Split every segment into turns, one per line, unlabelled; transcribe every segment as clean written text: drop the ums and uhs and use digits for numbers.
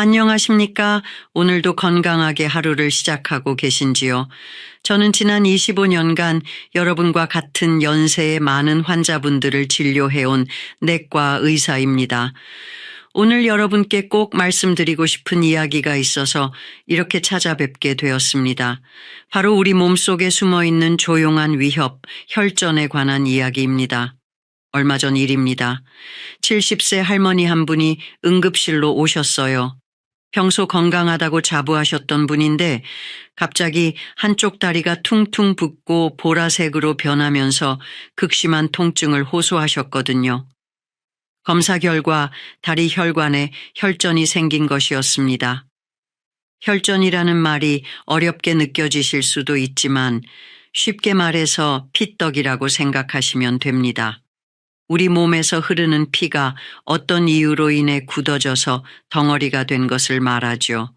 안녕하십니까? 오늘도 건강하게 하루를 시작하고 계신지요? 저는 지난 25년간 여러분과 같은 연세의 많은 환자분들을 진료해온 내과 의사입니다. 오늘 여러분께 꼭 말씀드리고 싶은 이야기가 있어서 이렇게 찾아뵙게 되었습니다. 바로 우리 몸속에 숨어있는 조용한 위협, 혈전에 관한 이야기입니다. 얼마 전 일입니다. 70세 할머니 한 분이 응급실로 오셨어요. 평소 건강하다고 자부하셨던 분인데 갑자기 한쪽 다리가 퉁퉁 붓고 보라색으로 변하면서 극심한 통증을 호소하셨거든요. 검사 결과 다리 혈관에 혈전이 생긴 것이었습니다. 혈전이라는 말이 어렵게 느껴지실 수도 있지만 쉽게 말해서 피떡이라고 생각하시면 됩니다. 우리 몸에서 흐르는 피가 어떤 이유로 인해 굳어져서 덩어리가 된 것을 말하죠.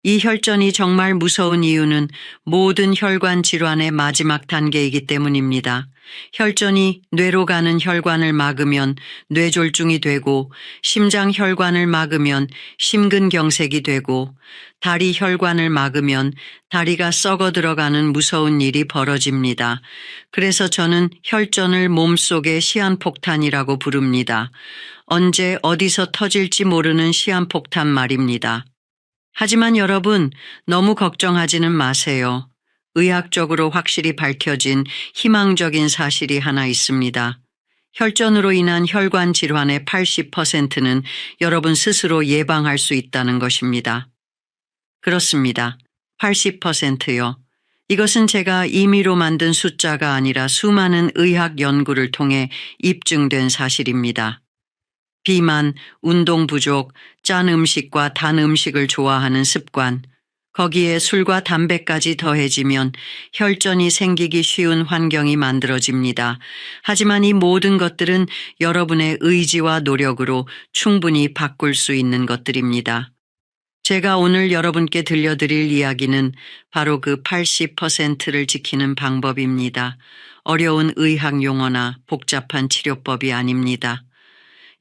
이 혈전이 정말 무서운 이유는 모든 혈관 질환의 마지막 단계이기 때문입니다. 혈전이 뇌로 가는 혈관을 막으면 뇌졸중이 되고, 심장 혈관을 막으면 심근경색이 되고, 다리 혈관을 막으면 다리가 썩어 들어가는 무서운 일이 벌어집니다. 그래서 저는 혈전을 몸속의 시한폭탄이라고 부릅니다. 언제 어디서 터질지 모르는 시한폭탄 말입니다. 하지만 여러분, 너무 걱정하지는 마세요. 의학적으로 확실히 밝혀진 희망적인 사실이 하나 있습니다. 혈전으로 인한 혈관 질환의 80%는 여러분 스스로 예방할 수 있다는 것입니다. 그렇습니다. 80%요. 이것은 제가 임의로 만든 숫자가 아니라 수많은 의학 연구를 통해 입증된 사실입니다. 비만, 운동 부족, 짠 음식과 단 음식을 좋아하는 습관, 거기에 술과 담배까지 더해지면 혈전이 생기기 쉬운 환경이 만들어집니다. 하지만 이 모든 것들은 여러분의 의지와 노력으로 충분히 바꿀 수 있는 것들입니다. 제가 오늘 여러분께 들려드릴 이야기는 바로 그 80%를 지키는 방법입니다. 어려운 의학 용어나 복잡한 치료법이 아닙니다.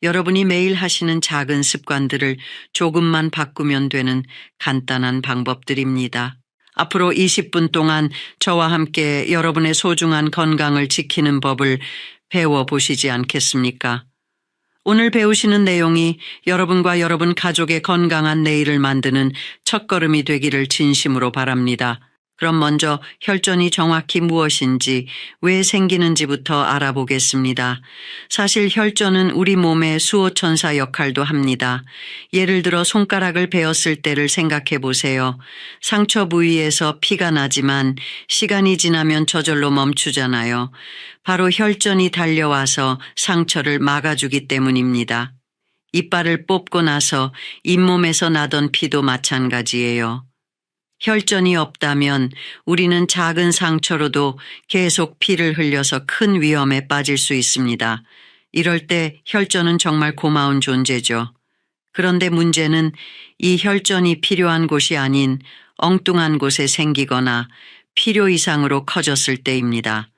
여러분이 매일 하시는 작은 습관들을 조금만 바꾸면 되는 간단한 방법들입니다. 앞으로 20분 동안 저와 함께 여러분의 소중한 건강을 지키는 법을 배워보시지 않겠습니까? 오늘 배우시는 내용이 여러분과 여러분 가족의 건강한 내일을 만드는 첫걸음이 되기를 진심으로 바랍니다. 그럼 먼저 혈전이 정확히 무엇인지, 왜 생기는지부터 알아보겠습니다. 사실 혈전은 우리 몸의 수호천사 역할도 합니다. 예를 들어 손가락을 베었을 때를 생각해 보세요. 상처 부위에서 피가 나지만 시간이 지나면 저절로 멈추잖아요. 바로 혈전이 달려와서 상처를 막아주기 때문입니다. 이빨을 뽑고 나서 잇몸에서 나던 피도 마찬가지예요. 혈전이 없다면 우리는 작은 상처로도 계속 피를 흘려서 큰 위험에 빠질 수 있습니다. 이럴 때 혈전은 정말 고마운 존재죠. 그런데 문제는 이 혈전이 필요한 곳이 아닌 엉뚱한 곳에 생기거나 필요 이상으로 커졌을 때입니다.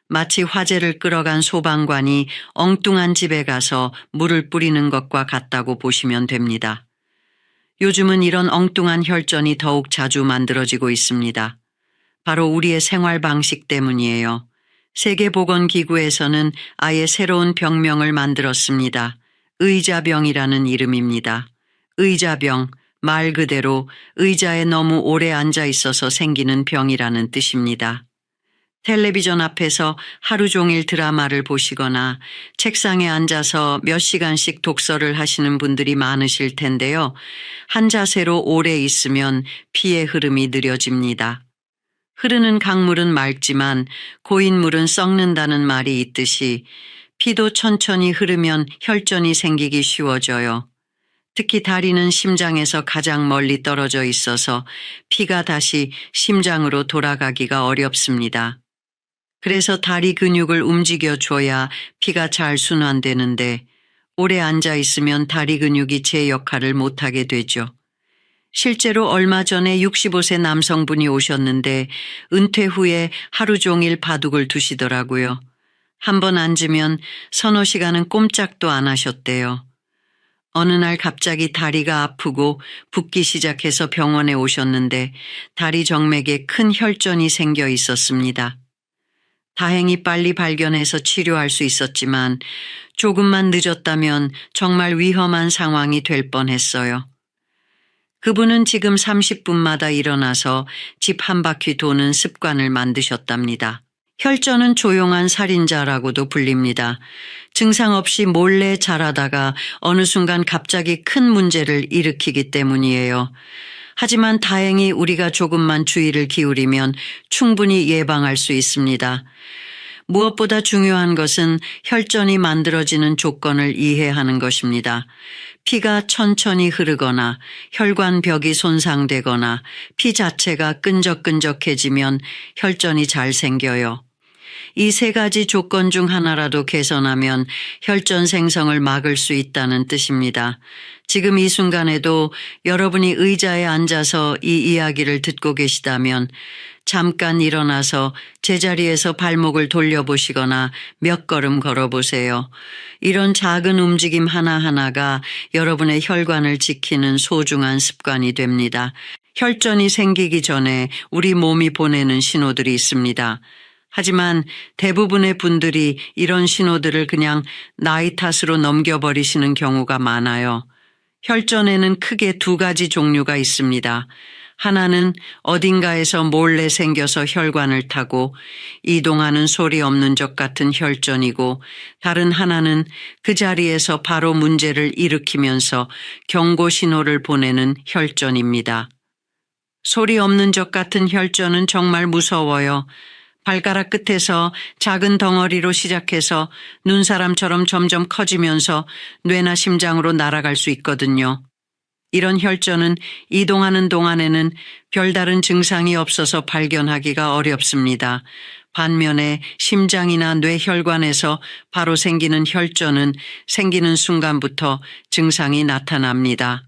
마치 화재를 끌어간 소방관이 엉뚱한 집에 가서 물을 뿌리는 것과 같다고 보시면 됩니다. 요즘은 이런 엉뚱한 혈전이 더욱 자주 만들어지고 있습니다. 바로 우리의 생활 방식 때문이에요. 세계보건기구에서는 아예 새로운 병명을 만들었습니다. 의자병이라는 이름입니다. 의자병, 말 그대로 의자에 너무 오래 앉아 있어서 생기는 병이라는 뜻입니다. 텔레비전 앞에서 하루 종일 드라마를 보시거나 책상에 앉아서 몇 시간씩 독서를 하시는 분들이 많으실 텐데요. 한 자세로 오래 있으면 피의 흐름이 느려집니다. 흐르는 강물은 맑지만 고인 물은 썩는다는 말이 있듯이 피도 천천히 흐르면 혈전이 생기기 쉬워져요. 특히 다리는 심장에서 가장 멀리 떨어져 있어서 피가 다시 심장으로 돌아가기가 어렵습니다. 그래서 다리 근육을 움직여줘야 피가 잘 순환되는데 오래 앉아 있으면 다리 근육이 제 역할을 못하게 되죠. 실제로 얼마 전에 65세 남성분이 오셨는데 은퇴 후에 하루 종일 바둑을 두시더라고요. 한 번 앉으면 서너 시간은 꼼짝도 안 하셨대요. 어느 날 갑자기 다리가 아프고 붓기 시작해서 병원에 오셨는데 다리 정맥에 큰 혈전이 생겨 있었습니다. 다행히 빨리 발견해서 치료할 수 있었지만 조금만 늦었다면 정말 위험한 상황이 될 뻔했어요. 그분은 지금 30분마다 일어나서 집 한 바퀴 도는 습관을 만드셨답니다. 혈전은 조용한 살인자라고도 불립니다. 증상 없이 몰래 자라다가 어느 순간 갑자기 큰 문제를 일으키기 때문이에요. 하지만 다행히 우리가 조금만 주의를 기울이면 충분히 예방할 수 있습니다. 무엇보다 중요한 것은 혈전이 만들어지는 조건을 이해하는 것입니다. 피가 천천히 흐르거나 혈관벽이 손상되거나 피 자체가 끈적끈적해지면 혈전이 잘 생겨요. 이 세 가지 조건 중 하나라도 개선하면 혈전 생성을 막을 수 있다는 뜻입니다. 지금 이 순간에도 여러분이 의자에 앉아서 이 이야기를 듣고 계시다면 잠깐 일어나서 제자리에서 발목을 돌려보시거나 몇 걸음 걸어보세요. 이런 작은 움직임 하나하나가 여러분의 혈관을 지키는 소중한 습관이 됩니다. 혈전이 생기기 전에 우리 몸이 보내는 신호들이 있습니다. 하지만 대부분의 분들이 이런 신호들을 그냥 나이 탓으로 넘겨버리시는 경우가 많아요. 혈전에는 크게 두 가지 종류가 있습니다. 하나는 어딘가에서 몰래 생겨서 혈관을 타고 이동하는 소리 없는 적 같은 혈전이고, 다른 하나는 그 자리에서 바로 문제를 일으키면서 경고 신호를 보내는 혈전입니다. 소리 없는 적 같은 혈전은 정말 무서워요. 발가락 끝에서 작은 덩어리로 시작해서 눈사람처럼 점점 커지면서 뇌나 심장으로 날아갈 수 있거든요. 이런 혈전은 이동하는 동안에는 별다른 증상이 없어서 발견하기가 어렵습니다. 반면에 심장이나 뇌혈관에서 바로 생기는 혈전은 생기는 순간부터 증상이 나타납니다.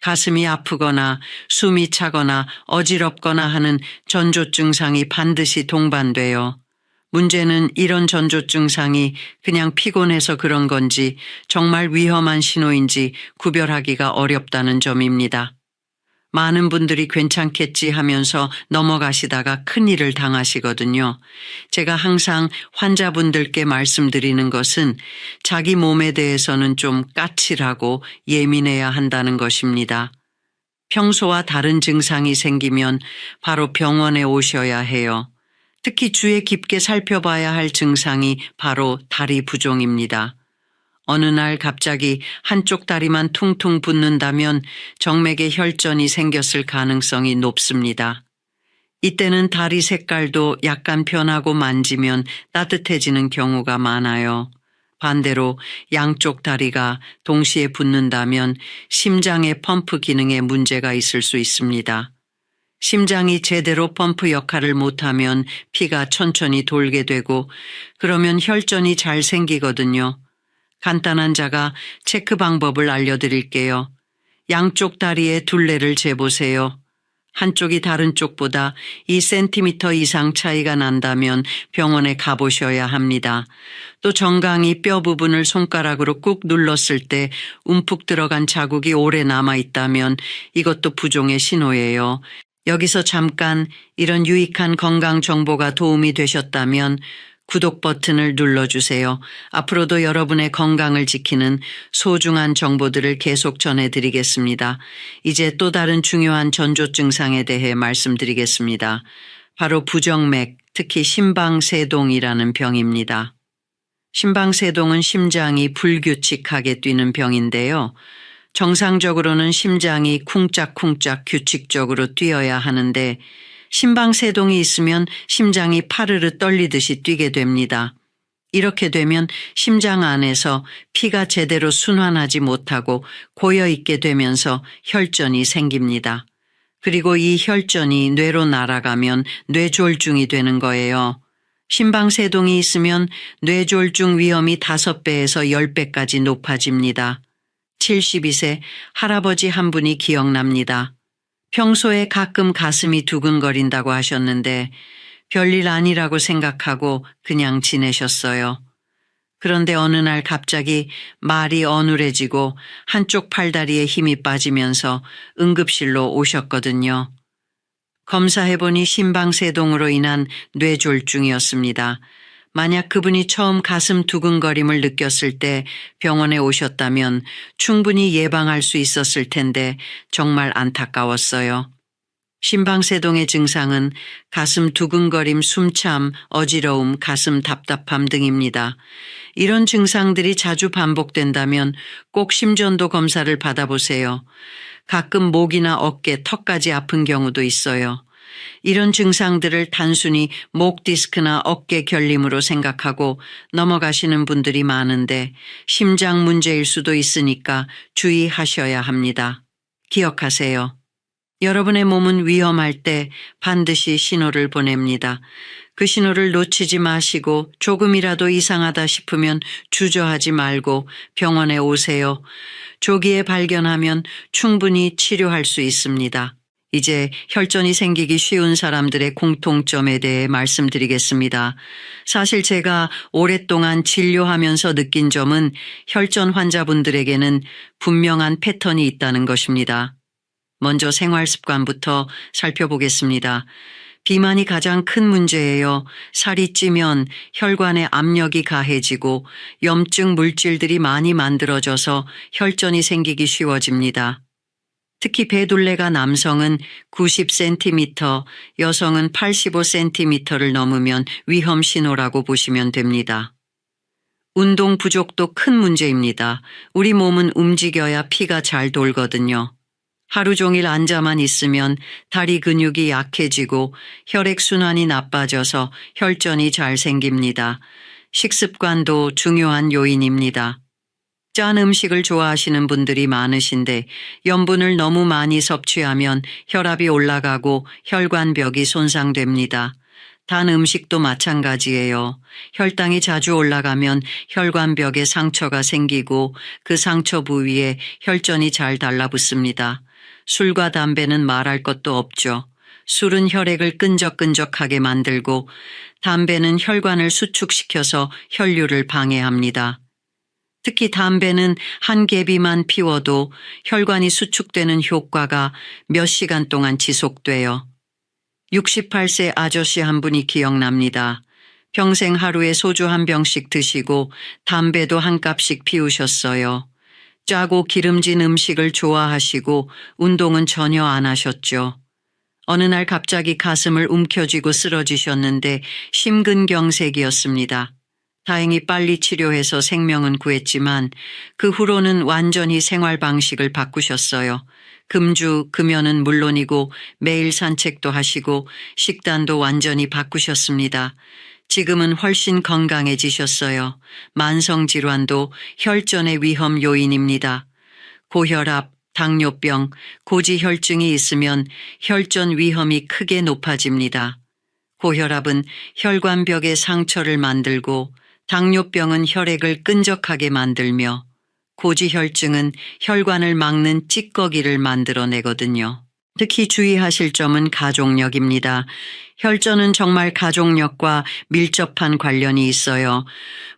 가슴이 아프거나 숨이 차거나 어지럽거나 하는 전조 증상이 반드시 동반돼요. 문제는 이런 전조 증상이 그냥 피곤해서 그런 건지 정말 위험한 신호인지 구별하기가 어렵다는 점입니다. 많은 분들이 괜찮겠지 하면서 넘어가시다가 큰일을 당하시거든요. 제가 항상 환자분들께 말씀드리는 것은 자기 몸에 대해서는 좀 까칠하고 예민해야 한다는 것입니다. 평소와 다른 증상이 생기면 바로 병원에 오셔야 해요. 특히 주의 깊게 살펴봐야 할 증상이 바로 다리 부종입니다. 어느 날 갑자기 한쪽 다리만 퉁퉁 붓는다면 정맥에 혈전이 생겼을 가능성이 높습니다. 이때는 다리 색깔도 약간 변하고 만지면 따뜻해지는 경우가 많아요. 반대로 양쪽 다리가 동시에 붓는다면 심장의 펌프 기능에 문제가 있을 수 있습니다. 심장이 제대로 펌프 역할을 못하면 피가 천천히 돌게 되고 그러면 혈전이 잘 생기거든요. 간단한 자가 체크 방법을 알려드릴게요. 양쪽 다리의 둘레를 재보세요. 한쪽이 다른 쪽보다 2cm 이상 차이가 난다면 병원에 가보셔야 합니다. 또 정강이 뼈 부분을 손가락으로 꾹 눌렀을 때 움푹 들어간 자국이 오래 남아있다면 이것도 부종의 신호예요. 여기서 잠깐 이런 유익한 건강 정보가 도움이 되셨다면 구독 버튼을 눌러주세요. 앞으로도 여러분의 건강을 지키는 소중한 정보들을 계속 전해드리겠습니다. 이제 또 다른 중요한 전조 증상에 대해 말씀드리겠습니다. 바로 부정맥, 특히 심방세동이라는 병입니다. 심방세동은 심장이 불규칙하게 뛰는 병인데요. 정상적으로는 심장이 쿵짝쿵짝 규칙적으로 뛰어야 하는데 심방세동이 있으면 심장이 파르르 떨리듯이 뛰게 됩니다. 이렇게 되면 심장 안에서 피가 제대로 순환하지 못하고 고여있게 되면서 혈전이 생깁니다. 그리고 이 혈전이 뇌로 날아가면 뇌졸중이 되는 거예요. 심방세동이 있으면 뇌졸중 위험이 5배에서 10배까지 높아집니다. 72세 할아버지 한 분이 기억납니다. 평소에 가끔 가슴이 두근거린다고 하셨는데 별일 아니라고 생각하고 그냥 지내셨어요. 그런데 어느 날 갑자기 말이 어눌해지고 한쪽 팔다리에 힘이 빠지면서 응급실로 오셨거든요. 검사해보니 심방세동으로 인한 뇌졸중이었습니다. 만약 그분이 처음 가슴 두근거림을 느꼈을 때 병원에 오셨다면 충분히 예방할 수 있었을 텐데 정말 안타까웠어요. 심방세동의 증상은 가슴 두근거림, 숨참, 어지러움, 가슴 답답함 등입니다. 이런 증상들이 자주 반복된다면 꼭 심전도 검사를 받아보세요. 가끔 목이나 어깨, 턱까지 아픈 경우도 있어요. 이런 증상들을 단순히 목 디스크나 어깨 결림으로 생각하고 넘어가시는 분들이 많은데 심장 문제일 수도 있으니까 주의하셔야 합니다. 기억하세요. 여러분의 몸은 위험할 때 반드시 신호를 보냅니다. 그 신호를 놓치지 마시고 조금이라도 이상하다 싶으면 주저하지 말고 병원에 오세요. 조기에 발견하면 충분히 치료할 수 있습니다. 이제 혈전이 생기기 쉬운 사람들의 공통점에 대해 말씀드리겠습니다. 사실 제가 오랫동안 진료하면서 느낀 점은 혈전 환자분들에게는 분명한 패턴이 있다는 것입니다. 먼저 생활 습관부터 살펴보겠습니다. 비만이 가장 큰 문제예요. 살이 찌면 혈관에 압력이 가해지고 염증 물질들이 많이 만들어져서 혈전이 생기기 쉬워집니다. 특히 배둘레가 남성은 90cm, 여성은 85cm를 넘으면 위험 신호라고 보시면 됩니다. 운동 부족도 큰 문제입니다. 우리 몸은 움직여야 피가 잘 돌거든요. 하루 종일 앉아만 있으면 다리 근육이 약해지고 혈액순환이 나빠져서 혈전이 잘 생깁니다. 식습관도 중요한 요인입니다. 짠 음식을 좋아하시는 분들이 많으신데 염분을 너무 많이 섭취하면 혈압이 올라가고 혈관벽이 손상됩니다. 단 음식도 마찬가지예요. 혈당이 자주 올라가면 혈관벽에 상처가 생기고 그 상처 부위에 혈전이 잘 달라붙습니다. 술과 담배는 말할 것도 없죠. 술은 혈액을 끈적끈적하게 만들고 담배는 혈관을 수축시켜서 혈류를 방해합니다. 특히 담배는 한 개비만 피워도 혈관이 수축되는 효과가 몇 시간 동안 지속돼요. 68세 아저씨 한 분이 기억납니다. 평생 하루에 소주 한 병씩 드시고 담배도 한 갑씩 피우셨어요. 짜고 기름진 음식을 좋아하시고 운동은 전혀 안 하셨죠. 어느 날 갑자기 가슴을 움켜쥐고 쓰러지셨는데 심근경색이었습니다. 다행히 빨리 치료해서 생명은 구했지만 그 후로는 완전히 생활 방식을 바꾸셨어요. 금주, 금연은 물론이고 매일 산책도 하시고 식단도 완전히 바꾸셨습니다. 지금은 훨씬 건강해지셨어요. 만성질환도 혈전의 위험 요인입니다. 고혈압, 당뇨병, 고지혈증이 있으면 혈전 위험이 크게 높아집니다. 고혈압은 혈관벽에 상처를 만들고 당뇨병은 혈액을 끈적하게 만들며 고지혈증은 혈관을 막는 찌꺼기를 만들어내거든요. 특히 주의하실 점은 가족력입니다. 혈전은 정말 가족력과 밀접한 관련이 있어요.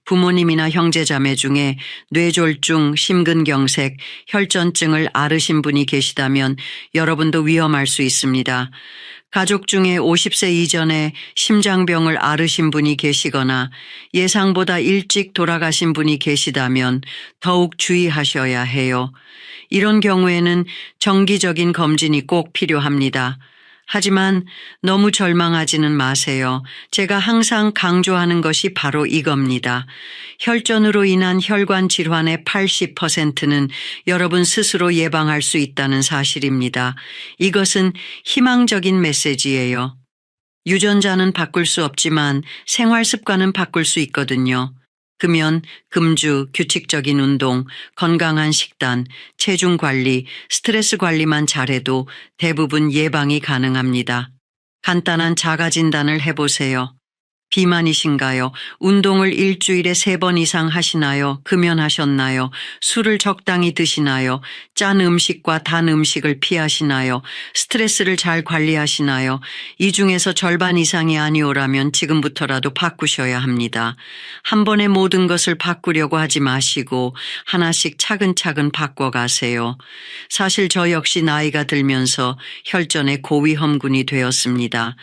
부모님이나 형제자매 중에 뇌졸중, 심근경색, 혈전증을 앓으신 분이 계시다면 여러분도 위험할 수 있습니다. 가족 중에 50세 이전에 심장병을 앓으신 분이 계시거나 예상보다 일찍 돌아가신 분이 계시다면 더욱 주의하셔야 해요. 이런 경우에는 정기적인 검진이 꼭 필요합니다. 하지만 너무 절망하지는 마세요. 제가 항상 강조하는 것이 바로 이겁니다. 혈전으로 인한 혈관 질환의 80%는 여러분 스스로 예방할 수 있다는 사실입니다. 이것은 희망적인 메시지예요. 유전자는 바꿀 수 없지만 생활 습관은 바꿀 수 있거든요. 금연, 금주, 규칙적인 운동, 건강한 식단, 체중 관리, 스트레스 관리만 잘해도 대부분 예방이 가능합니다. 간단한 자가 진단을 해보세요. 비만이신가요? 운동을 일주일에 3번 이상 하시나요? 금연하셨나요? 술을 적당히 드시나요? 짠 음식과 단 음식을 피하시나요? 스트레스를 잘 관리하시나요? 이 중에서 절반 이상이 아니오라면 지금부터라도 바꾸셔야 합니다. 한 번에 모든 것을 바꾸려고 하지 마시고 하나씩 차근차근 바꿔가세요. 사실 저 역시 나이가 들면서 혈전의 고위험군이 되었습니다.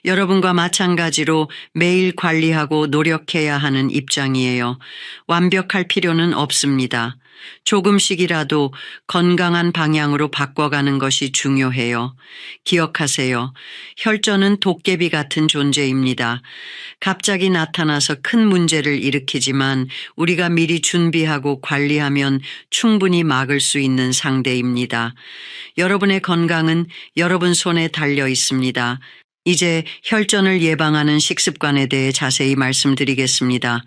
여러분과 마찬가지로 매일 관리하고 노력해야 하는 입장이에요. 완벽할 필요는 없습니다. 조금씩이라도 건강한 방향으로 바꿔가는 것이 중요해요. 기억하세요. 혈전은 도깨비 같은 존재입니다. 갑자기 나타나서 큰 문제를 일으키지만 우리가 미리 준비하고 관리하면 충분히 막을 수 있는 상대입니다. 여러분의 건강은 여러분 손에 달려 있습니다. 이제 혈전을 예방하는 식습관에 대해 자세히 말씀드리겠습니다.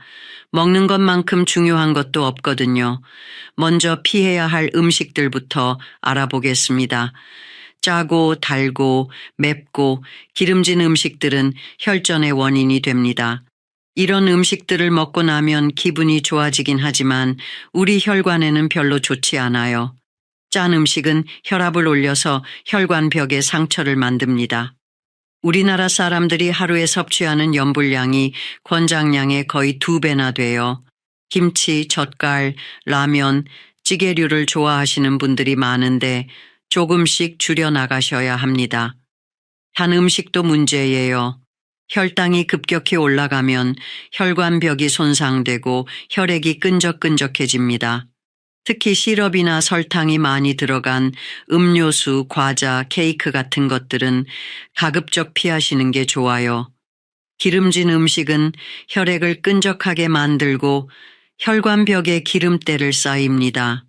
먹는 것만큼 중요한 것도 없거든요. 먼저 피해야 할 음식들부터 알아보겠습니다. 짜고 달고 맵고 기름진 음식들은 혈전의 원인이 됩니다. 이런 음식들을 먹고 나면 기분이 좋아지긴 하지만 우리 혈관에는 별로 좋지 않아요. 짠 음식은 혈압을 올려서 혈관벽에 상처를 만듭니다. 우리나라 사람들이 하루에 섭취하는 염분량이 권장량의 거의 2배나 돼요. 김치, 젓갈, 라면, 찌개류를 좋아하시는 분들이 많은데 조금씩 줄여나가셔야 합니다. 단 음식도 문제예요. 혈당이 급격히 올라가면 혈관벽이 손상되고 혈액이 끈적끈적해집니다. 특히 시럽이나 설탕이 많이 들어간 음료수, 과자, 케이크 같은 것들은 가급적 피하시는 게 좋아요. 기름진 음식은 혈액을 끈적하게 만들고 혈관벽에 기름때를 쌓입니다.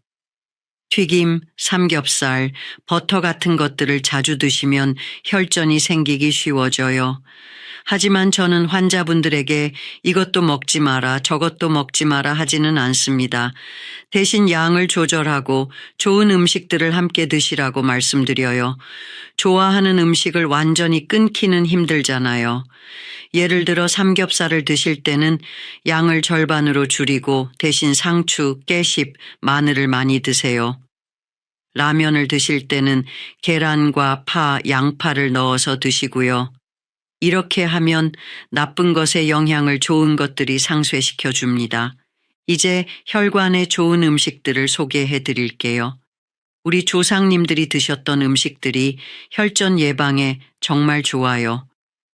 튀김, 삼겹살, 버터 같은 것들을 자주 드시면 혈전이 생기기 쉬워져요. 하지만 저는 환자분들에게 이것도 먹지 마라, 저것도 먹지 마라 하지는 않습니다. 대신 양을 조절하고 좋은 음식들을 함께 드시라고 말씀드려요. 좋아하는 음식을 완전히 끊기는 힘들잖아요. 예를 들어 삼겹살을 드실 때는 양을 절반으로 줄이고 대신 상추, 깨십, 마늘을 많이 드세요. 라면을 드실 때는 계란과 파, 양파를 넣어서 드시고요. 이렇게 하면 나쁜 것의 영향을 좋은 것들이 상쇄시켜 줍니다. 이제 혈관에 좋은 음식들을 소개해 드릴게요. 우리 조상님들이 드셨던 음식들이 혈전 예방에 정말 좋아요.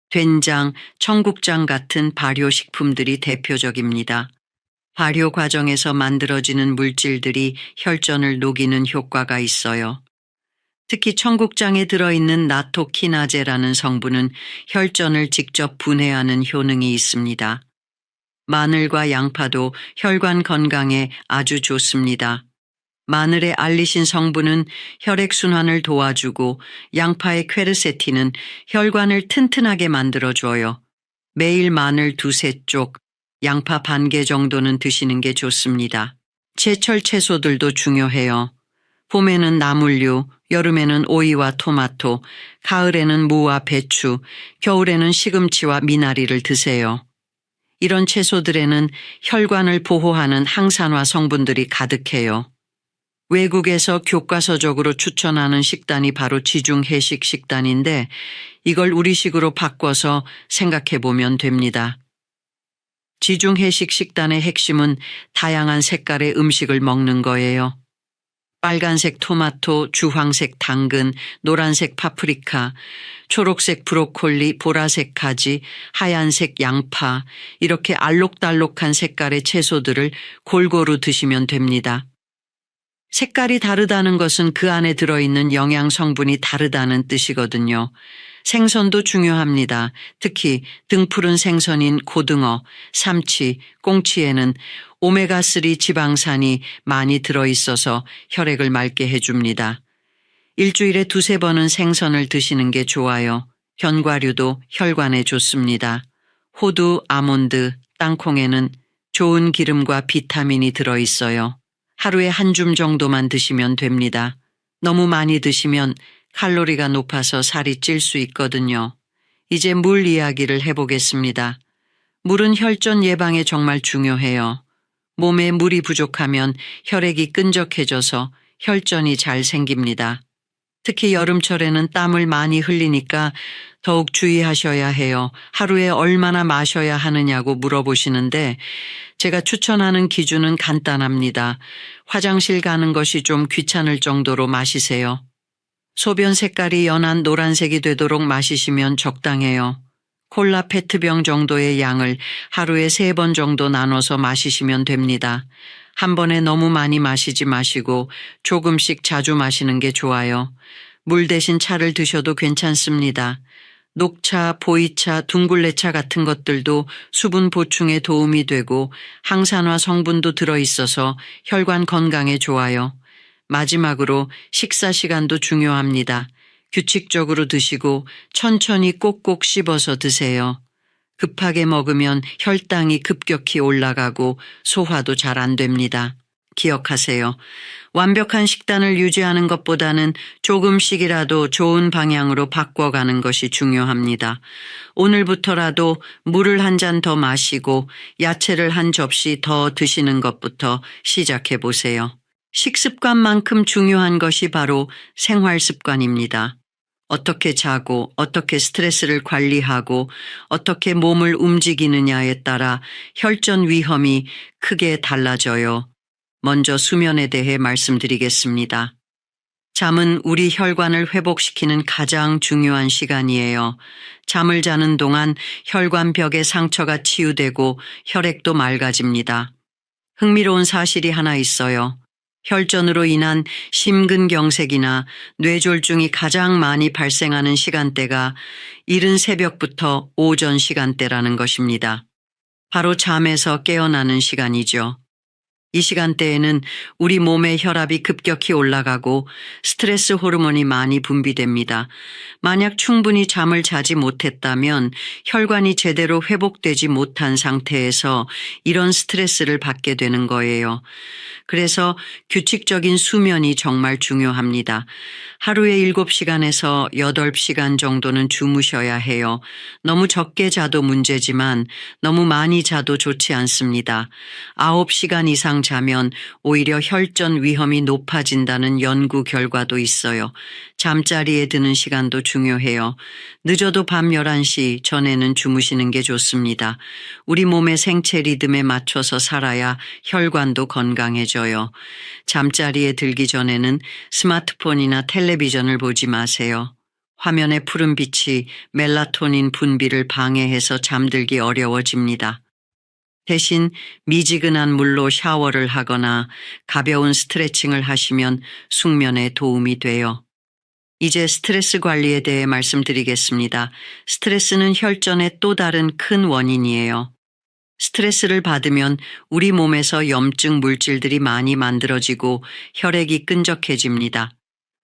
된장, 청국장 같은 발효식품들이 대표적입니다. 발효 과정에서 만들어지는 물질들이 혈전을 녹이는 효과가 있어요. 특히 청국장에 들어있는 나토키나제라는 성분은 혈전을 직접 분해하는 효능이 있습니다. 마늘과 양파도 혈관 건강에 아주 좋습니다. 마늘의 알리신 성분은 혈액순환을 도와주고 양파의 퀘르세틴은 혈관을 튼튼하게 만들어줘요. 매일 마늘 2~3쪽, 양파 반 개 정도는 드시는 게 좋습니다. 제철 채소들도 중요해요. 봄에는 나물류, 여름에는 오이와 토마토, 가을에는 무와 배추, 겨울에는 시금치와 미나리를 드세요. 이런 채소들에는 혈관을 보호하는 항산화 성분들이 가득해요. 외국에서 교과서적으로 추천하는 식단이 바로 지중해식 식단인데 이걸 우리식으로 바꿔서 생각해 보면 됩니다. 지중해식 식단의 핵심은 다양한 색깔의 음식을 먹는 거예요. 빨간색 토마토, 주황색 당근, 노란색 파프리카, 초록색 브로콜리, 보라색 가지, 하얀색 양파, 이렇게 알록달록한 색깔의 채소들을 골고루 드시면 됩니다. 색깔이 다르다는 것은 그 안에 들어있는 영양 성분이 다르다는 뜻이거든요. 생선도 중요합니다. 특히 등푸른 생선인 고등어, 삼치, 꽁치에는 오메가3 지방산이 많이 들어있어서 혈액을 맑게 해줍니다. 일주일에 2~3번은 생선을 드시는 게 좋아요. 견과류도 혈관에 좋습니다. 호두, 아몬드, 땅콩에는 좋은 기름과 비타민이 들어있어요. 하루에 한 줌 정도만 드시면 됩니다. 너무 많이 드시면 칼로리가 높아서 살이 찔 수 있거든요. 이제 물 이야기를 해보겠습니다. 물은 혈전 예방에 정말 중요해요. 몸에 물이 부족하면 혈액이 끈적해져서 혈전이 잘 생깁니다. 특히 여름철에는 땀을 많이 흘리니까 더욱 주의하셔야 해요. 하루에 얼마나 마셔야 하느냐고 물어보시는데 제가 추천하는 기준은 간단합니다. 화장실 가는 것이 좀 귀찮을 정도로 마시세요. 소변 색깔이 연한 노란색이 되도록 마시시면 적당해요. 콜라 페트병 정도의 양을 하루에 3번 정도 나눠서 마시시면 됩니다. 한 번에 너무 많이 마시지 마시고 조금씩 자주 마시는 게 좋아요. 물 대신 차를 드셔도 괜찮습니다. 녹차, 보이차, 둥글레차 같은 것들도 수분 보충에 도움이 되고 항산화 성분도 들어있어서 혈관 건강에 좋아요. 마지막으로 식사 시간도 중요합니다. 규칙적으로 드시고 천천히 꼭꼭 씹어서 드세요. 급하게 먹으면 혈당이 급격히 올라가고 소화도 잘 안 됩니다. 기억하세요. 완벽한 식단을 유지하는 것보다는 조금씩이라도 좋은 방향으로 바꿔가는 것이 중요합니다. 오늘부터라도 물을 한 잔 더 마시고 야채를 한 접시 더 드시는 것부터 시작해 보세요. 식습관만큼 중요한 것이 바로 생활 습관입니다. 어떻게 자고 어떻게 스트레스를 관리하고 어떻게 몸을 움직이느냐에 따라 혈전 위험이 크게 달라져요. 먼저 수면에 대해 말씀드리겠습니다. 잠은 우리 혈관을 회복시키는 가장 중요한 시간이에요. 잠을 자는 동안 혈관벽의 상처가 치유되고 혈액도 맑아집니다. 흥미로운 사실이 하나 있어요. 혈전으로 인한 심근경색이나 뇌졸중이 가장 많이 발생하는 시간대가 이른 새벽부터 오전 시간대라는 것입니다. 바로 잠에서 깨어나는 시간이죠. 이 시간대에는 우리 몸의 혈압이 급격히 올라가고 스트레스 호르몬이 많이 분비됩니다. 만약 충분히 잠을 자지 못했다면 혈관이 제대로 회복되지 못한 상태에서 이런 스트레스를 받게 되는 거예요. 그래서 규칙적인 수면이 정말 중요합니다. 하루에 7시간에서 8시간 정도는 주무셔야 해요. 너무 적게 자도 문제지만 너무 많이 자도 좋지 않습니다. 9시간 이상 자면 오히려 혈전 위험이 높아진다는 연구 결과도 있어요. 잠자리에 드는 시간도 중요해요. 늦어도 밤 11시 전에는 주무시는 게 좋습니다. 우리 몸의 생체 리듬에 맞춰서 살아야 혈관도 건강해져요. 잠자리에 들기 전에는 스마트폰이나 텔레비전을 보지 마세요. 화면의 푸른 빛이 멜라토닌 분비를 방해해서 잠들기 어려워집니다. 대신 미지근한 물로 샤워를 하거나 가벼운 스트레칭을 하시면 숙면에 도움이 돼요. 이제 스트레스 관리에 대해 말씀드리겠습니다. 스트레스는 혈전의 또 다른 큰 원인이에요. 스트레스를 받으면 우리 몸에서 염증 물질들이 많이 만들어지고 혈액이 끈적해집니다.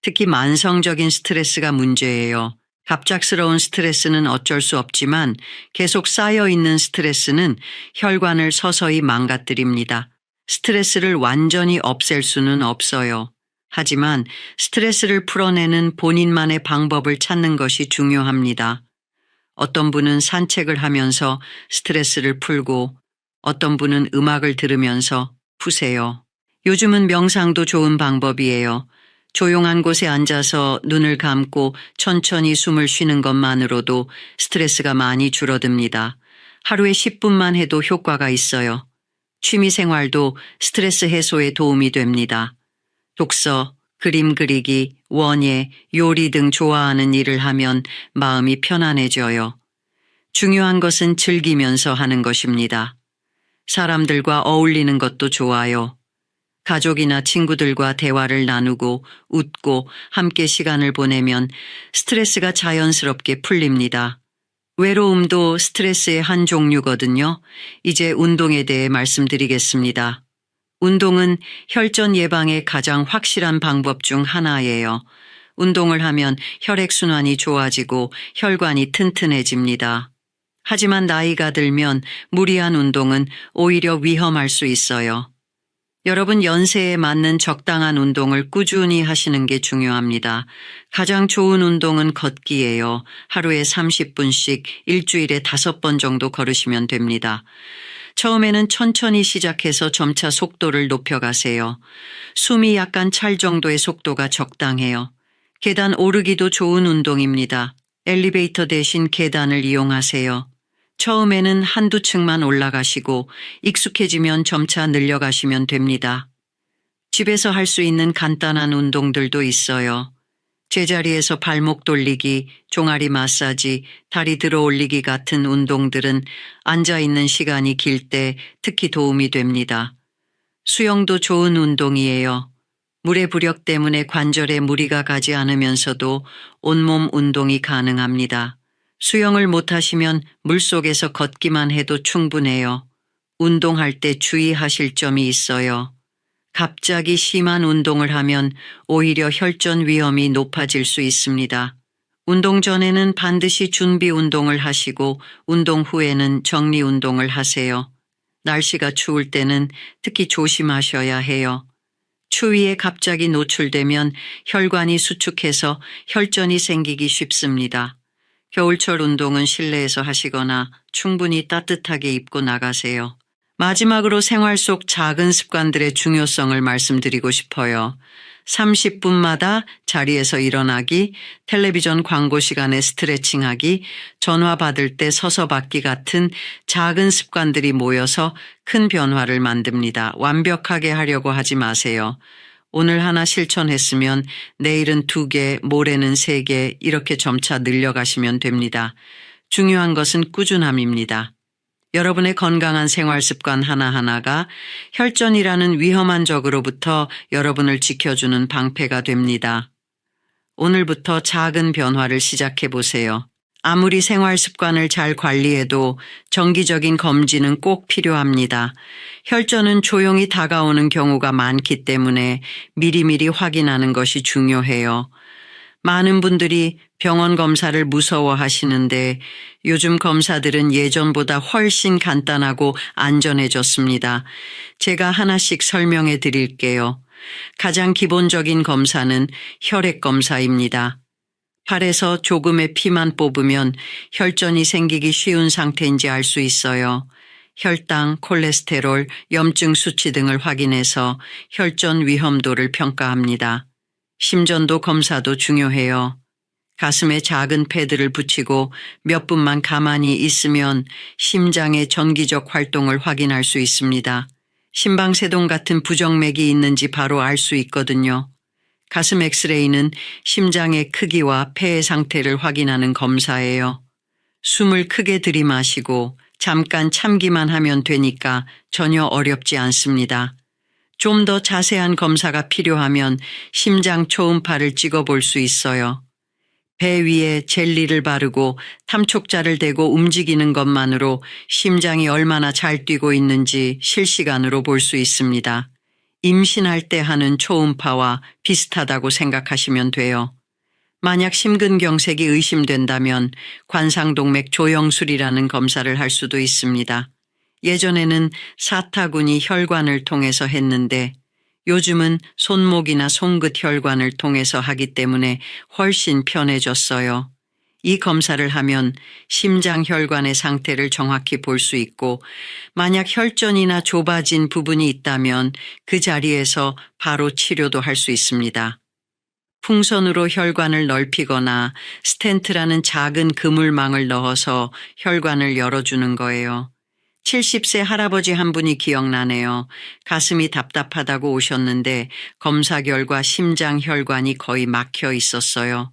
특히 만성적인 스트레스가 문제예요. 갑작스러운 스트레스는 어쩔 수 없지만 계속 쌓여있는 스트레스는 혈관을 서서히 망가뜨립니다. 스트레스를 완전히 없앨 수는 없어요. 하지만 스트레스를 풀어내는 본인만의 방법을 찾는 것이 중요합니다. 어떤 분은 산책을 하면서 스트레스를 풀고 어떤 분은 음악을 들으면서 푸세요. 요즘은 명상도 좋은 방법이에요. 조용한 곳에 앉아서 눈을 감고 천천히 숨을 쉬는 것만으로도 스트레스가 많이 줄어듭니다. 하루에 10분만 해도 효과가 있어요. 취미 생활도 스트레스 해소에 도움이 됩니다. 독서, 그림 그리기, 원예, 요리 등 좋아하는 일을 하면 마음이 편안해져요. 중요한 것은 즐기면서 하는 것입니다. 사람들과 어울리는 것도 좋아요. 가족이나 친구들과 대화를 나누고 웃고 함께 시간을 보내면 스트레스가 자연스럽게 풀립니다. 외로움도 스트레스의 한 종류거든요. 이제 운동에 대해 말씀드리겠습니다. 운동은 혈전 예방의 가장 확실한 방법 중 하나예요. 운동을 하면 혈액순환이 좋아지고 혈관이 튼튼해집니다. 하지만 나이가 들면 무리한 운동은 오히려 위험할 수 있어요. 여러분 연세에 맞는 적당한 운동을 꾸준히 하시는 게 중요합니다. 가장 좋은 운동은 걷기예요. 하루에 30분씩 일주일에 5번 정도 걸으시면 됩니다. 처음에는 천천히 시작해서 점차 속도를 높여가세요. 숨이 약간 찰 정도의 속도가 적당해요. 계단 오르기도 좋은 운동입니다. 엘리베이터 대신 계단을 이용하세요. 처음에는 한두 층만 올라가시고 익숙해지면 점차 늘려가시면 됩니다. 집에서 할 수 있는 간단한 운동들도 있어요. 제자리에서 발목 돌리기, 종아리 마사지, 다리 들어 올리기 같은 운동들은 앉아있는 시간이 길 때 특히 도움이 됩니다. 수영도 좋은 운동이에요. 물의 부력 때문에 관절에 무리가 가지 않으면서도 온몸 운동이 가능합니다. 수영을 못하시면 물속에서 걷기만 해도 충분해요. 운동할 때 주의하실 점이 있어요. 갑자기 심한 운동을 하면 오히려 혈전 위험이 높아질 수 있습니다. 운동 전에는 반드시 준비 운동을 하시고 운동 후에는 정리 운동을 하세요. 날씨가 추울 때는 특히 조심하셔야 해요. 추위에 갑자기 노출되면 혈관이 수축해서 혈전이 생기기 쉽습니다. 겨울철 운동은 실내에서 하시거나 충분히 따뜻하게 입고 나가세요. 마지막으로 생활 속 작은 습관들의 중요성을 말씀드리고 싶어요. 30분마다 자리에서 일어나기, 텔레비전 광고 시간에 스트레칭하기, 전화 받을 때 서서 받기 같은 작은 습관들이 모여서 큰 변화를 만듭니다. 완벽하게 하려고 하지 마세요. 오늘 하나 실천했으면 내일은 2개, 모레는 3개 이렇게 점차 늘려가시면 됩니다. 중요한 것은 꾸준함입니다. 여러분의 건강한 생활 습관 하나하나가 혈전이라는 위험한 적으로부터 여러분을 지켜주는 방패가 됩니다. 오늘부터 작은 변화를 시작해 보세요. 아무리 생활 습관을 잘 관리해도 정기적인 검진은 꼭 필요합니다. 혈전은 조용히 다가오는 경우가 많기 때문에 미리미리 확인하는 것이 중요해요. 많은 분들이 병원 검사를 무서워하시는데 요즘 검사들은 예전보다 훨씬 간단하고 안전해졌습니다. 제가 하나씩 설명해 드릴게요. 가장 기본적인 검사는 혈액 검사입니다. 팔에서 조금의 피만 뽑으면 혈전이 생기기 쉬운 상태인지 알 수 있어요. 혈당, 콜레스테롤, 염증 수치 등을 확인해서 혈전 위험도를 평가합니다. 심전도 검사도 중요해요. 가슴에 작은 패드를 붙이고 몇 분만 가만히 있으면 심장의 전기적 활동을 확인할 수 있습니다. 심방세동 같은 부정맥이 있는지 바로 알 수 있거든요. 가슴 엑스레이는 심장의 크기와 폐의 상태를 확인하는 검사예요. 숨을 크게 들이마시고 잠깐 참기만 하면 되니까 전혀 어렵지 않습니다. 좀 더 자세한 검사가 필요하면 심장 초음파를 찍어볼 수 있어요. 배 위에 젤리를 바르고 탐촉자를 대고 움직이는 것만으로 심장이 얼마나 잘 뛰고 있는지 실시간으로 볼 수 있습니다. 임신할 때 하는 초음파와 비슷하다고 생각하시면 돼요. 만약 심근경색이 의심된다면 관상동맥 조영술이라는 검사를 할 수도 있습니다. 예전에는 사타구니 혈관을 통해서 했는데 요즘은 손목이나 손끝 혈관을 통해서 하기 때문에 훨씬 편해졌어요. 이 검사를 하면 심장 혈관의 상태를 정확히 볼 수 있고 만약 혈전이나 좁아진 부분이 있다면 그 자리에서 바로 치료도 할 수 있습니다. 풍선으로 혈관을 넓히거나 스텐트라는 작은 그물망을 넣어서 혈관을 열어주는 거예요. 70세 할아버지 한 분이 기억나네요. 가슴이 답답하다고 오셨는데 검사 결과 심장 혈관이 거의 막혀 있었어요.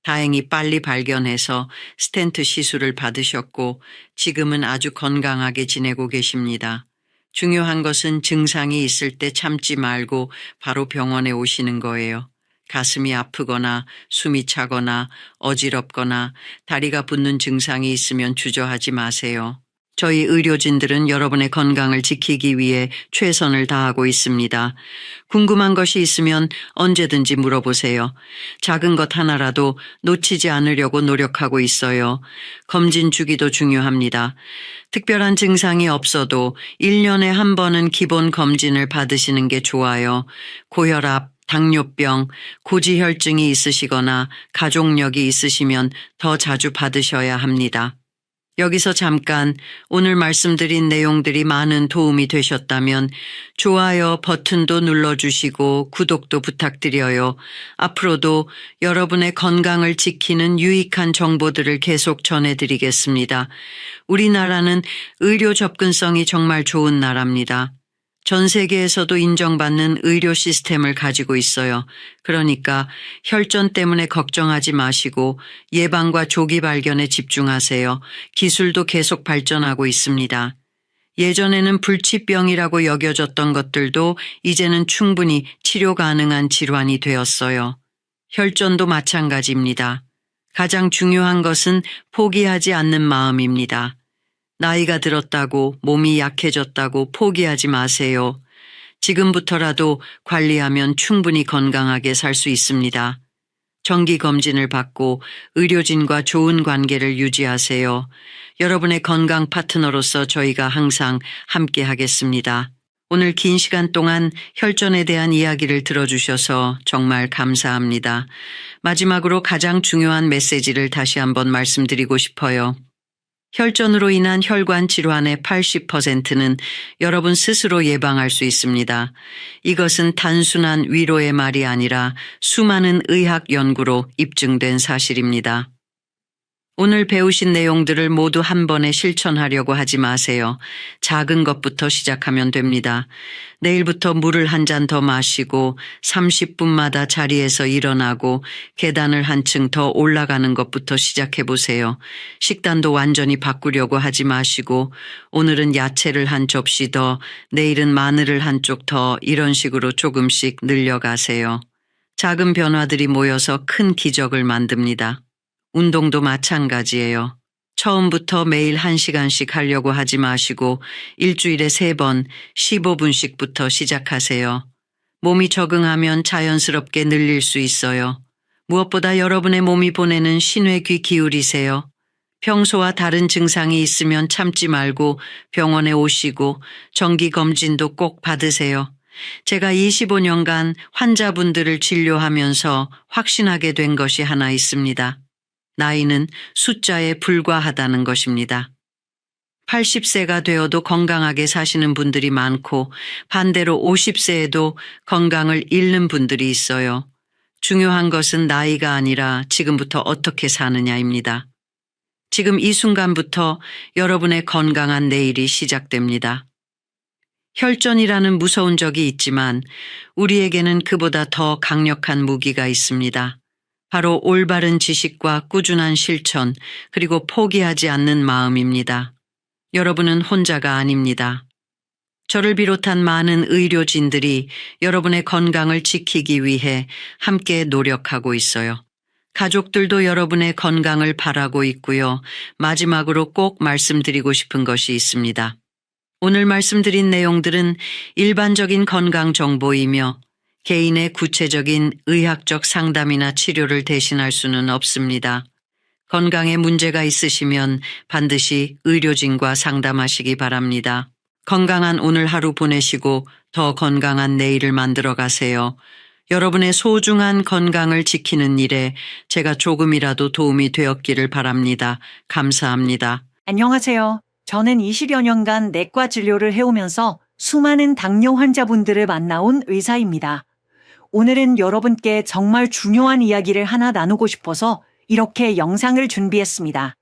다행히 빨리 발견해서 스텐트 시술을 받으셨고 지금은 아주 건강하게 지내고 계십니다. 중요한 것은 증상이 있을 때 참지 말고 바로 병원에 오시는 거예요. 가슴이 아프거나 숨이 차거나 어지럽거나 다리가 붓는 증상이 있으면 주저하지 마세요. 저희 의료진들은 여러분의 건강을 지키기 위해 최선을 다하고 있습니다. 궁금한 것이 있으면 언제든지 물어보세요. 작은 것 하나라도 놓치지 않으려고 노력하고 있어요. 검진 주기도 중요합니다. 특별한 증상이 없어도 1년에 한 번은 기본 검진을 받으시는 게 좋아요. 고혈압, 당뇨병, 고지혈증이 있으시거나 가족력이 있으시면 더 자주 받으셔야 합니다. 여기서 잠깐 오늘 말씀드린 내용들이 많은 도움이 되셨다면 좋아요 버튼도 눌러주시고 구독도 부탁드려요. 앞으로도 여러분의 건강을 지키는 유익한 정보들을 계속 전해드리겠습니다. 우리나라는 의료 접근성이 정말 좋은 나라입니다. 전 세계에서도 인정받는 의료 시스템을 가지고 있어요. 그러니까 혈전 때문에 걱정하지 마시고 예방과 조기 발견에 집중하세요. 기술도 계속 발전하고 있습니다. 예전에는 불치병이라고 여겨졌던 것들도 이제는 충분히 치료 가능한 질환이 되었어요. 혈전도 마찬가지입니다. 가장 중요한 것은 포기하지 않는 마음입니다. 나이가 들었다고 몸이 약해졌다고 포기하지 마세요. 지금부터라도 관리하면 충분히 건강하게 살 수 있습니다. 정기검진을 받고 의료진과 좋은 관계를 유지하세요. 여러분의 건강 파트너로서 저희가 항상 함께 하겠습니다. 오늘 긴 시간 동안 혈전에 대한 이야기를 들어주셔서 정말 감사합니다. 마지막으로 가장 중요한 메시지를 다시 한번 말씀드리고 싶어요. 혈전으로 인한 혈관 질환의 80%는 여러분 스스로 예방할 수 있습니다. 이것은 단순한 위로의 말이 아니라 수많은 의학 연구로 입증된 사실입니다. 오늘 배우신 내용들을 모두 한 번에 실천하려고 하지 마세요. 작은 것부터 시작하면 됩니다. 내일부터 물을 한 잔 더 마시고 30분마다 자리에서 일어나고 계단을 한층 더 올라가는 것부터 시작해 보세요. 식단도 완전히 바꾸려고 하지 마시고 오늘은 야채를 한 접시 더, 내일은 마늘을 한쪽 더 이런 식으로 조금씩 늘려가세요. 작은 변화들이 모여서 큰 기적을 만듭니다. 운동도 마찬가지예요. 처음부터 매일 1시간씩 하려고 하지 마시고 일주일에 3번 15분씩부터 시작하세요. 몸이 적응하면 자연스럽게 늘릴 수 있어요. 무엇보다 여러분의 몸이 보내는 신호에 귀 기울이세요. 평소와 다른 증상이 있으면 참지 말고 병원에 오시고 정기검진도 꼭 받으세요. 제가 25년간 환자분들을 진료하면서 확신하게 된 것이 하나 있습니다. 나이는 숫자에 불과하다는 것입니다. 80세가 되어도 건강하게 사시는 분들이 많고 반대로 50세에도 건강을 잃는 분들이 있어요. 중요한 것은 나이가 아니라 지금부터 어떻게 사느냐입니다. 지금 이 순간부터 여러분의 건강한 내일이 시작됩니다. 혈전이라는 무서운 적이 있지만 우리에게는 그보다 더 강력한 무기가 있습니다. 바로 올바른 지식과 꾸준한 실천, 그리고 포기하지 않는 마음입니다. 여러분은 혼자가 아닙니다. 저를 비롯한 많은 의료진들이 여러분의 건강을 지키기 위해 함께 노력하고 있어요. 가족들도 여러분의 건강을 바라고 있고요. 마지막으로 꼭 말씀드리고 싶은 것이 있습니다. 오늘 말씀드린 내용들은 일반적인 건강 정보이며 개인의 구체적인 의학적 상담이나 치료를 대신할 수는 없습니다. 건강에 문제가 있으시면 반드시 의료진과 상담하시기 바랍니다. 건강한 오늘 하루 보내시고 더 건강한 내일을 만들어 가세요. 여러분의 소중한 건강을 지키는 일에 제가 조금이라도 도움이 되었기를 바랍니다. 감사합니다.
안녕하세요. 저는 20여 년간 내과 진료를 해오면서 수많은 당뇨 환자분들을 만나온 의사입니다. 오늘은 여러분께 정말 중요한 이야기를 하나 나누고 싶어서 이렇게 영상을 준비했습니다.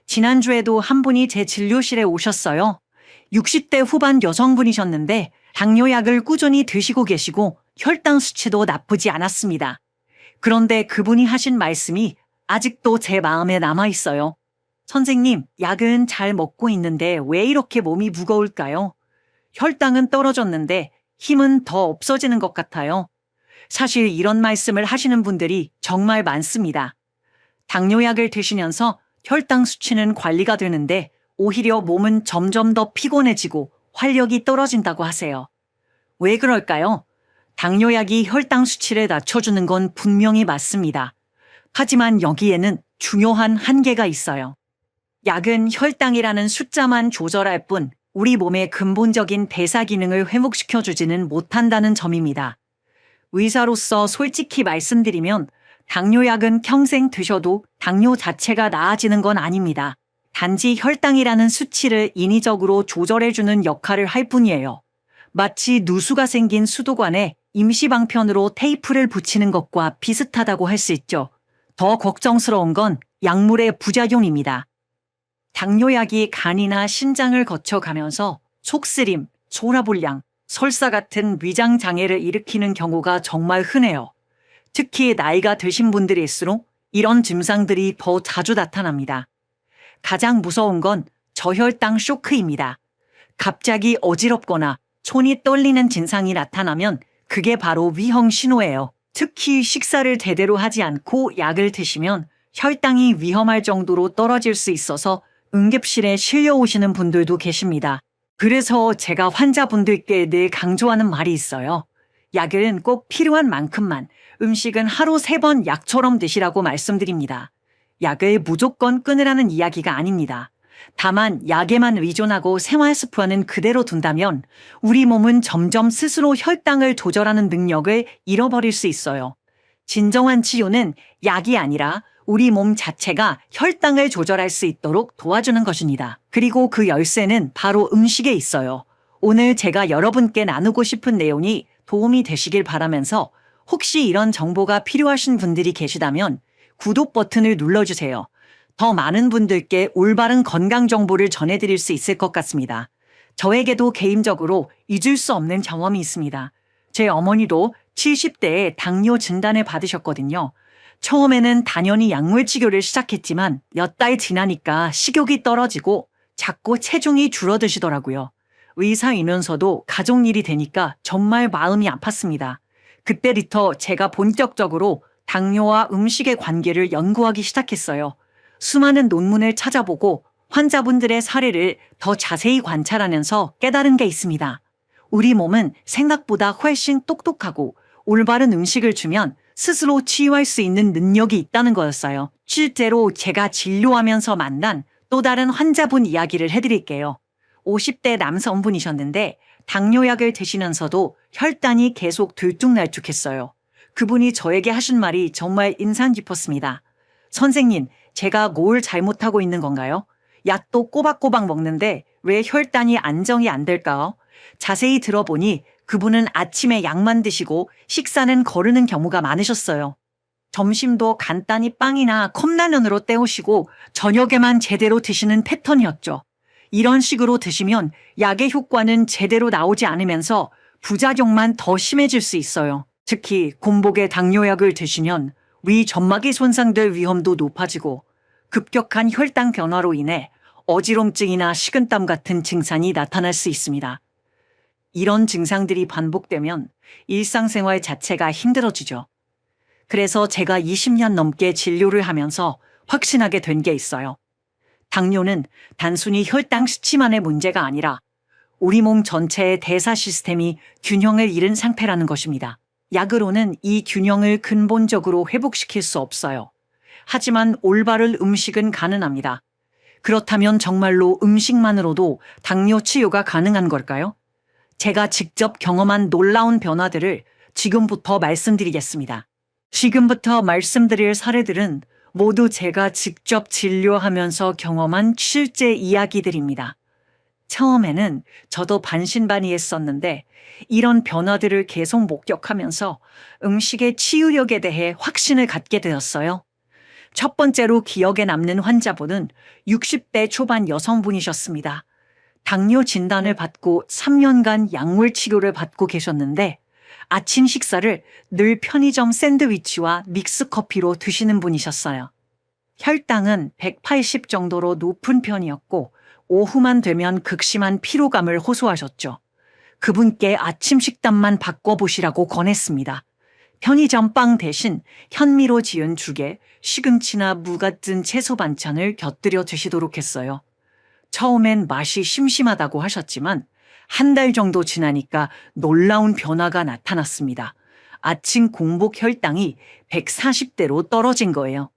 지난주에도 한 분이 제 진료실에 오셨어요. 60대 후반 여성분이셨는데 당뇨약을 꾸준히 드시고 계시고 혈당 수치도 나쁘지 않았습니다. 그런데 그분이 하신 말씀이 아직도 제 마음에 남아있어요. 선생님, 약은 잘 먹고 있는데 왜 이렇게 몸이 무거울까요? 혈당은 떨어졌는데 힘은 더 없어지는 것 같아요. 사실 이런 말씀을 하시는 분들이 정말 많습니다. 당뇨약을 드시면서 혈당 수치는 관리가 되는데 오히려 몸은 점점 더 피곤해지고 활력이 떨어진다고 하세요. 왜 그럴까요? 당뇨약이 혈당 수치를 낮춰주는 건 분명히 맞습니다. 하지만 여기에는 중요한 한계가 있어요. 약은 혈당이라는 숫자만 조절할 뿐 우리 몸의 근본적인 대사 기능을 회복시켜주지는 못한다는 점입니다. 의사로서 솔직히 말씀드리면 당뇨약은 평생 드셔도 당뇨 자체가 나아지는 건 아닙니다. 단지 혈당이라는 수치를 인위적으로 조절해주는 역할을 할 뿐이에요. 마치 누수가 생긴 수도관에 임시방편으로 테이프를 붙이는 것과 비슷하다고 할 수 있죠. 더 걱정스러운 건 약물의 부작용입니다. 당뇨약이 간이나 신장을 거쳐가면서 속쓰림, 소화불량, 설사 같은 위장 장애를 일으키는 경우가 정말 흔해요. 특히 나이가 드신 분들일수록 이런 증상들이 더 자주 나타납니다. 가장 무서운 건 저혈당 쇼크입니다. 갑자기 어지럽거나 손이 떨리는 증상이 나타나면 그게 바로 위험 신호예요. 특히 식사를 제대로 하지 않고 약을 드시면 혈당이 위험할 정도로 떨어질 수 있어서 응급실에 실려오시는 분들도 계십니다. 그래서 제가 환자분들께 늘 강조하는 말이 있어요. 약은 꼭 필요한 만큼만, 음식은 하루 3번 약처럼 드시라고 말씀드립니다. 약을 무조건 끊으라는 이야기가 아닙니다. 다만 약에만 의존하고 생활 습관은 그대로 둔다면 우리 몸은 점점 스스로 혈당을 조절하는 능력을 잃어버릴 수 있어요. 진정한 치료는 약이 아니라 우리 몸 자체가 혈당을 조절할 수 있도록 도와주는 것입니다. 그리고 그 열쇠는 바로 음식에 있어요. 오늘 제가 여러분께 나누고 싶은 내용이 도움이 되시길 바라면서 혹시 이런 정보가 필요하신 분들이 계시다면 구독 버튼을 눌러주세요. 더 많은 분들께 올바른 건강 정보를 전해드릴 수 있을 것 같습니다. 저에게도 개인적으로 잊을 수 없는 경험이 있습니다. 제 어머니도 70대에 당뇨 진단을 받으셨거든요. 처음에는 당연히 약물 치료를 시작했지만 몇 달 지나니까 식욕이 떨어지고 자꾸 체중이 줄어드시더라고요. 의사이면서도 가족 일이 되니까 정말 마음이 아팠습니다. 그때부터 제가 본격적으로 당뇨와 음식의 관계를 연구하기 시작했어요. 수많은 논문을 찾아보고 환자분들의 사례를 더 자세히 관찰하면서 깨달은 게 있습니다. 우리 몸은 생각보다 훨씬 똑똑하고 올바른 음식을 주면 스스로 치유할 수 있는 능력이 있다는 거였어요. 실제로 제가 진료하면서 만난 또 다른 환자분 이야기를 해드릴게요. 50대 남성분이셨는데 당뇨약을 드시면서도 혈당이 계속 들쭉날쭉했어요. 그분이 저에게 하신 말이 정말 인상 깊었습니다. 선생님, 제가 뭘 잘못하고 있는 건가요? 약도 꼬박꼬박 먹는데 왜 혈당이 안정이 안 될까요? 자세히 들어보니 그분은 아침에 약만 드시고 식사는 거르는 경우가 많으셨어요. 점심도 간단히 빵이나 컵라면으로 때우시고 저녁에만 제대로 드시는 패턴이었죠. 이런 식으로 드시면 약의 효과는 제대로 나오지 않으면서 부작용만 더 심해질 수 있어요. 특히 공복에 당뇨약을 드시면 위 점막이 손상될 위험도 높아지고 급격한 혈당 변화로 인해 어지럼증이나 식은땀 같은 증상이 나타날 수 있습니다. 이런 증상들이 반복되면 일상생활 자체가 힘들어지죠. 그래서 제가 20년 넘게 진료를 하면서 확신하게 된 게 있어요. 당뇨는 단순히 혈당 수치만의 문제가 아니라 우리 몸 전체의 대사 시스템이 균형을 잃은 상태라는 것입니다. 약으로는 이 균형을 근본적으로 회복시킬 수 없어요. 하지만 올바른 음식은 가능합니다. 그렇다면 정말로 음식만으로도 당뇨 치유가 가능한 걸까요? 제가 직접 경험한 놀라운 변화들을 지금부터 말씀드리겠습니다. 지금부터 말씀드릴 사례들은 모두 제가 직접 진료하면서 경험한 실제 이야기들입니다. 처음에는 저도 반신반의했었는데 이런 변화들을 계속 목격하면서 음식의 치유력에 대해 확신을 갖게 되었어요. 첫 번째로 기억에 남는 환자분은 60대 초반 여성분이셨습니다. 당뇨 진단을 받고 3년간 약물 치료를 받고 계셨는데 아침 식사를 늘 편의점 샌드위치와 믹스커피로 드시는 분이셨어요. 혈당은 180 정도로 높은 편이었고 오후만 되면 극심한 피로감을 호소하셨죠. 그분께 아침 식단만 바꿔보시라고 권했습니다. 편의점 빵 대신 현미로 지은 죽에 시금치나 무 같은 채소 반찬을 곁들여 드시도록 했어요. 처음엔 맛이 심심하다고 하셨지만 한 달 정도 지나니까 놀라운 변화가 나타났습니다. 아침 공복 혈당이 140대로 떨어진 거예요.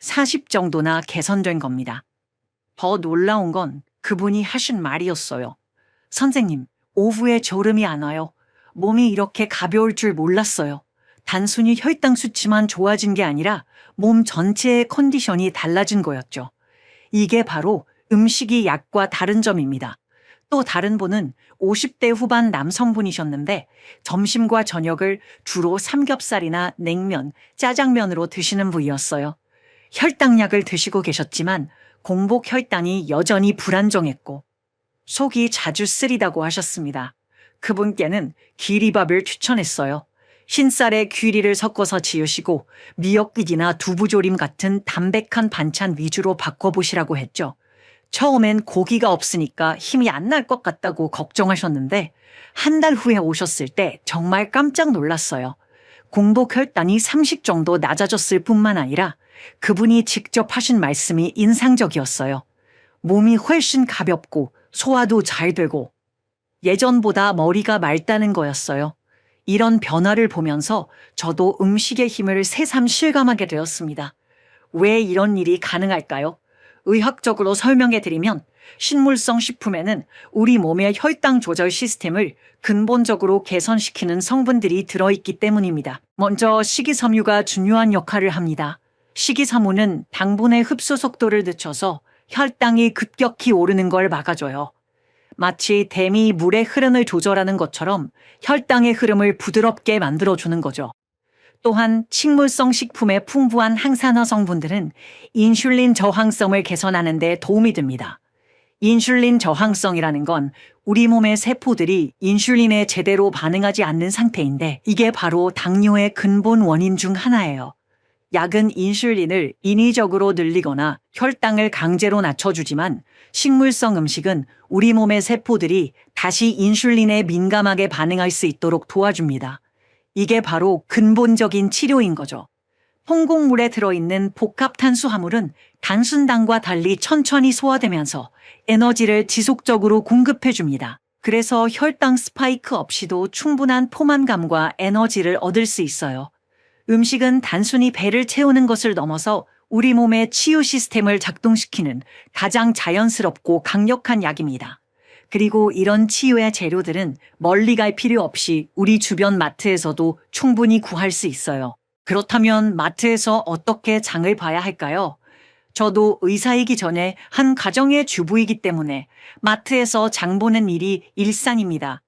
40 정도나 개선된 겁니다. 더 놀라운 건 그분이 하신 말이었어요. 선생님, 오후에 졸음이 안 와요. 몸이 이렇게 가벼울 줄 몰랐어요. 단순히 혈당 수치만 좋아진 게 아니라 몸 전체의 컨디션이 달라진 거였죠. 이게 바로 음식이 약과 다른 점입니다. 또 다른 분은 50대 후반 남성분이셨는데 점심과 저녁을 주로 삼겹살이나 냉면, 짜장면으로 드시는 분이었어요. 혈당약을 드시고 계셨지만 공복 혈당이 여전히 불안정했고 속이 자주 쓰리다고 하셨습니다. 그분께는 귀리밥을 추천했어요. 흰쌀에 귀리를 섞어서 지으시고 미역국이나 두부조림 같은 담백한 반찬 위주로 바꿔보시라고 했죠. 처음엔 고기가 없으니까 힘이 안 날 것 같다고 걱정하셨는데 한 달 후에 오셨을 때 정말 깜짝 놀랐어요. 공복 혈당이 30 정도 낮아졌을 뿐만 아니라 그분이 직접 하신 말씀이 인상적이었어요. 몸이 훨씬 가볍고 소화도 잘 되고 예전보다 머리가 맑다는 거였어요. 이런 변화를 보면서 저도 음식의 힘을 새삼 실감하게 되었습니다. 왜 이런 일이 가능할까요? 의학적으로 설명해 드리면 식물성 식품에는 우리 몸의 혈당 조절 시스템을 근본적으로 개선시키는 성분들이 들어있기 때문입니다. 먼저 식이섬유가 중요한 역할을 합니다. 식이섬유는 당분의 흡수 속도를 늦춰서 혈당이 급격히 오르는 걸 막아줘요. 마치 댐이 물의 흐름을 조절하는 것처럼 혈당의 흐름을 부드럽게 만들어주는 거죠. 또한 식물성 식품의 풍부한 항산화 성분들은 인슐린 저항성을 개선하는 데 도움이 됩니다. 인슐린 저항성이라는 건 우리 몸의 세포들이 인슐린에 제대로 반응하지 않는 상태인데 이게 바로 당뇨의 근본 원인 중 하나예요. 약은 인슐린을 인위적으로 늘리거나 혈당을 강제로 낮춰주지만 식물성 음식은 우리 몸의 세포들이 다시 인슐린에 민감하게 반응할 수 있도록 도와줍니다. 이게 바로 근본적인 치료인 거죠. 홍곡물에 들어있는 복합 탄수화물은 단순당과 달리 천천히 소화되면서 에너지를 지속적으로 공급해줍니다. 그래서 혈당 스파이크 없이도 충분한 포만감과 에너지를 얻을 수 있어요. 음식은 단순히 배를 채우는 것을 넘어서 우리 몸의 치유 시스템을 작동시키는 가장 자연스럽고 강력한 약입니다. 그리고 이런 치유의 재료들은 멀리 갈 필요 없이 우리 주변 마트에서도 충분히 구할 수 있어요. 그렇다면 마트에서 어떻게 장을 봐야 할까요? 저도 의사이기 전에 한 가정의 주부이기 때문에 마트에서 장 보는 일이 일상입니다.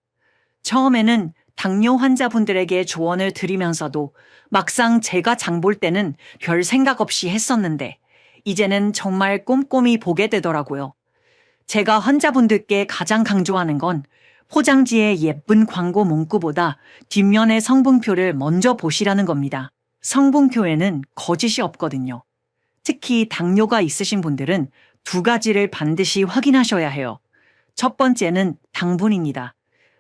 처음에는 당뇨 환자분들에게 조언을 드리면서도 막상 제가 장 볼 때는 별 생각 없이 했었는데 이제는 정말 꼼꼼히 보게 되더라고요. 제가 환자분들께 가장 강조하는 건 포장지의 예쁜 광고 문구보다 뒷면의 성분표를 먼저 보시라는 겁니다. 성분표에는 거짓이 없거든요. 특히 당뇨가 있으신 분들은 두 가지를 반드시 확인하셔야 해요. 첫 번째는 당분입니다.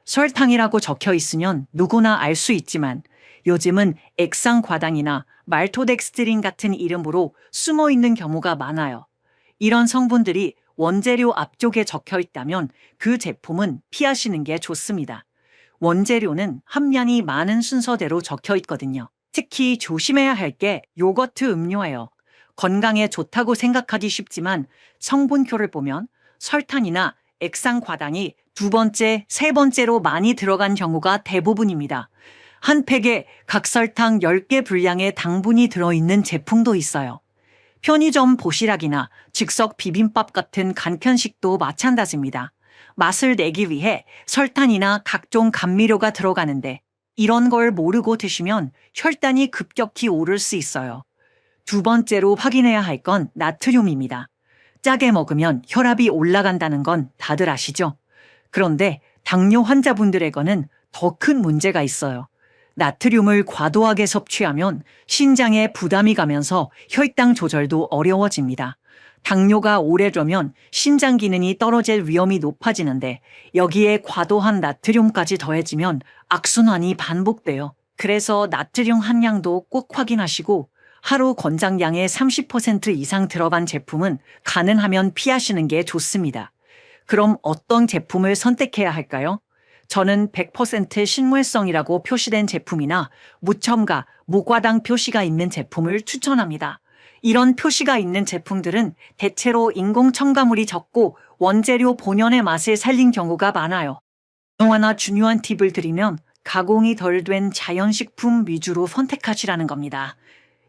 설탕이라고 적혀 있으면 누구나 알 수 있지만 요즘은 액상과당이나 말토덱스트린 같은 이름으로 숨어 있는 경우가 많아요. 이런 성분들이 원재료 앞쪽에 적혀 있다면 그 제품은 피하시는 게 좋습니다. 원재료는 함량이 많은 순서대로 적혀 있거든요. 특히 조심해야 할 게 요거트 음료예요. 건강에 좋다고 생각하기 쉽지만 성분표를 보면 설탕이나 액상과당이 두 번째, 세 번째로 많이 들어간 경우가 대부분입니다. 한 팩에 각설탕 10개 분량의 당분이 들어있는 제품도 있어요. 편의점 도시락이나 즉석 비빔밥 같은 간편식도 마찬가지입니다. 맛을 내기 위해 설탕이나 각종 감미료가 들어가는데 이런 걸 모르고 드시면 혈당이 급격히 오를 수 있어요. 두 번째로 확인해야 할 건 나트륨입니다. 짜게 먹으면 혈압이 올라간다는 건 다들 아시죠? 그런데 당뇨 환자분들에게는 더 큰 문제가 있어요. 나트륨을 과도하게 섭취하면 신장에 부담이 가면서 혈당 조절도 어려워집니다. 당뇨가 오래되면 신장 기능이 떨어질 위험이 높아지는데 여기에 과도한 나트륨까지 더해지면 악순환이 반복돼요. 그래서 나트륨 함량도 꼭 확인하시고 하루 권장량의 30% 이상 들어간 제품은 가능하면 피하시는 게 좋습니다. 그럼 어떤 제품을 선택해야 할까요? 저는 100% 식물성이라고 표시된 제품이나 무첨가, 무과당 표시가 있는 제품을 추천합니다. 이런 표시가 있는 제품들은 대체로 인공 첨가물이 적고 원재료 본연의 맛을 살린 경우가 많아요. 또 하나 중요한 팁을 드리면 가공이 덜 된 자연식품 위주로 선택하시라는 겁니다.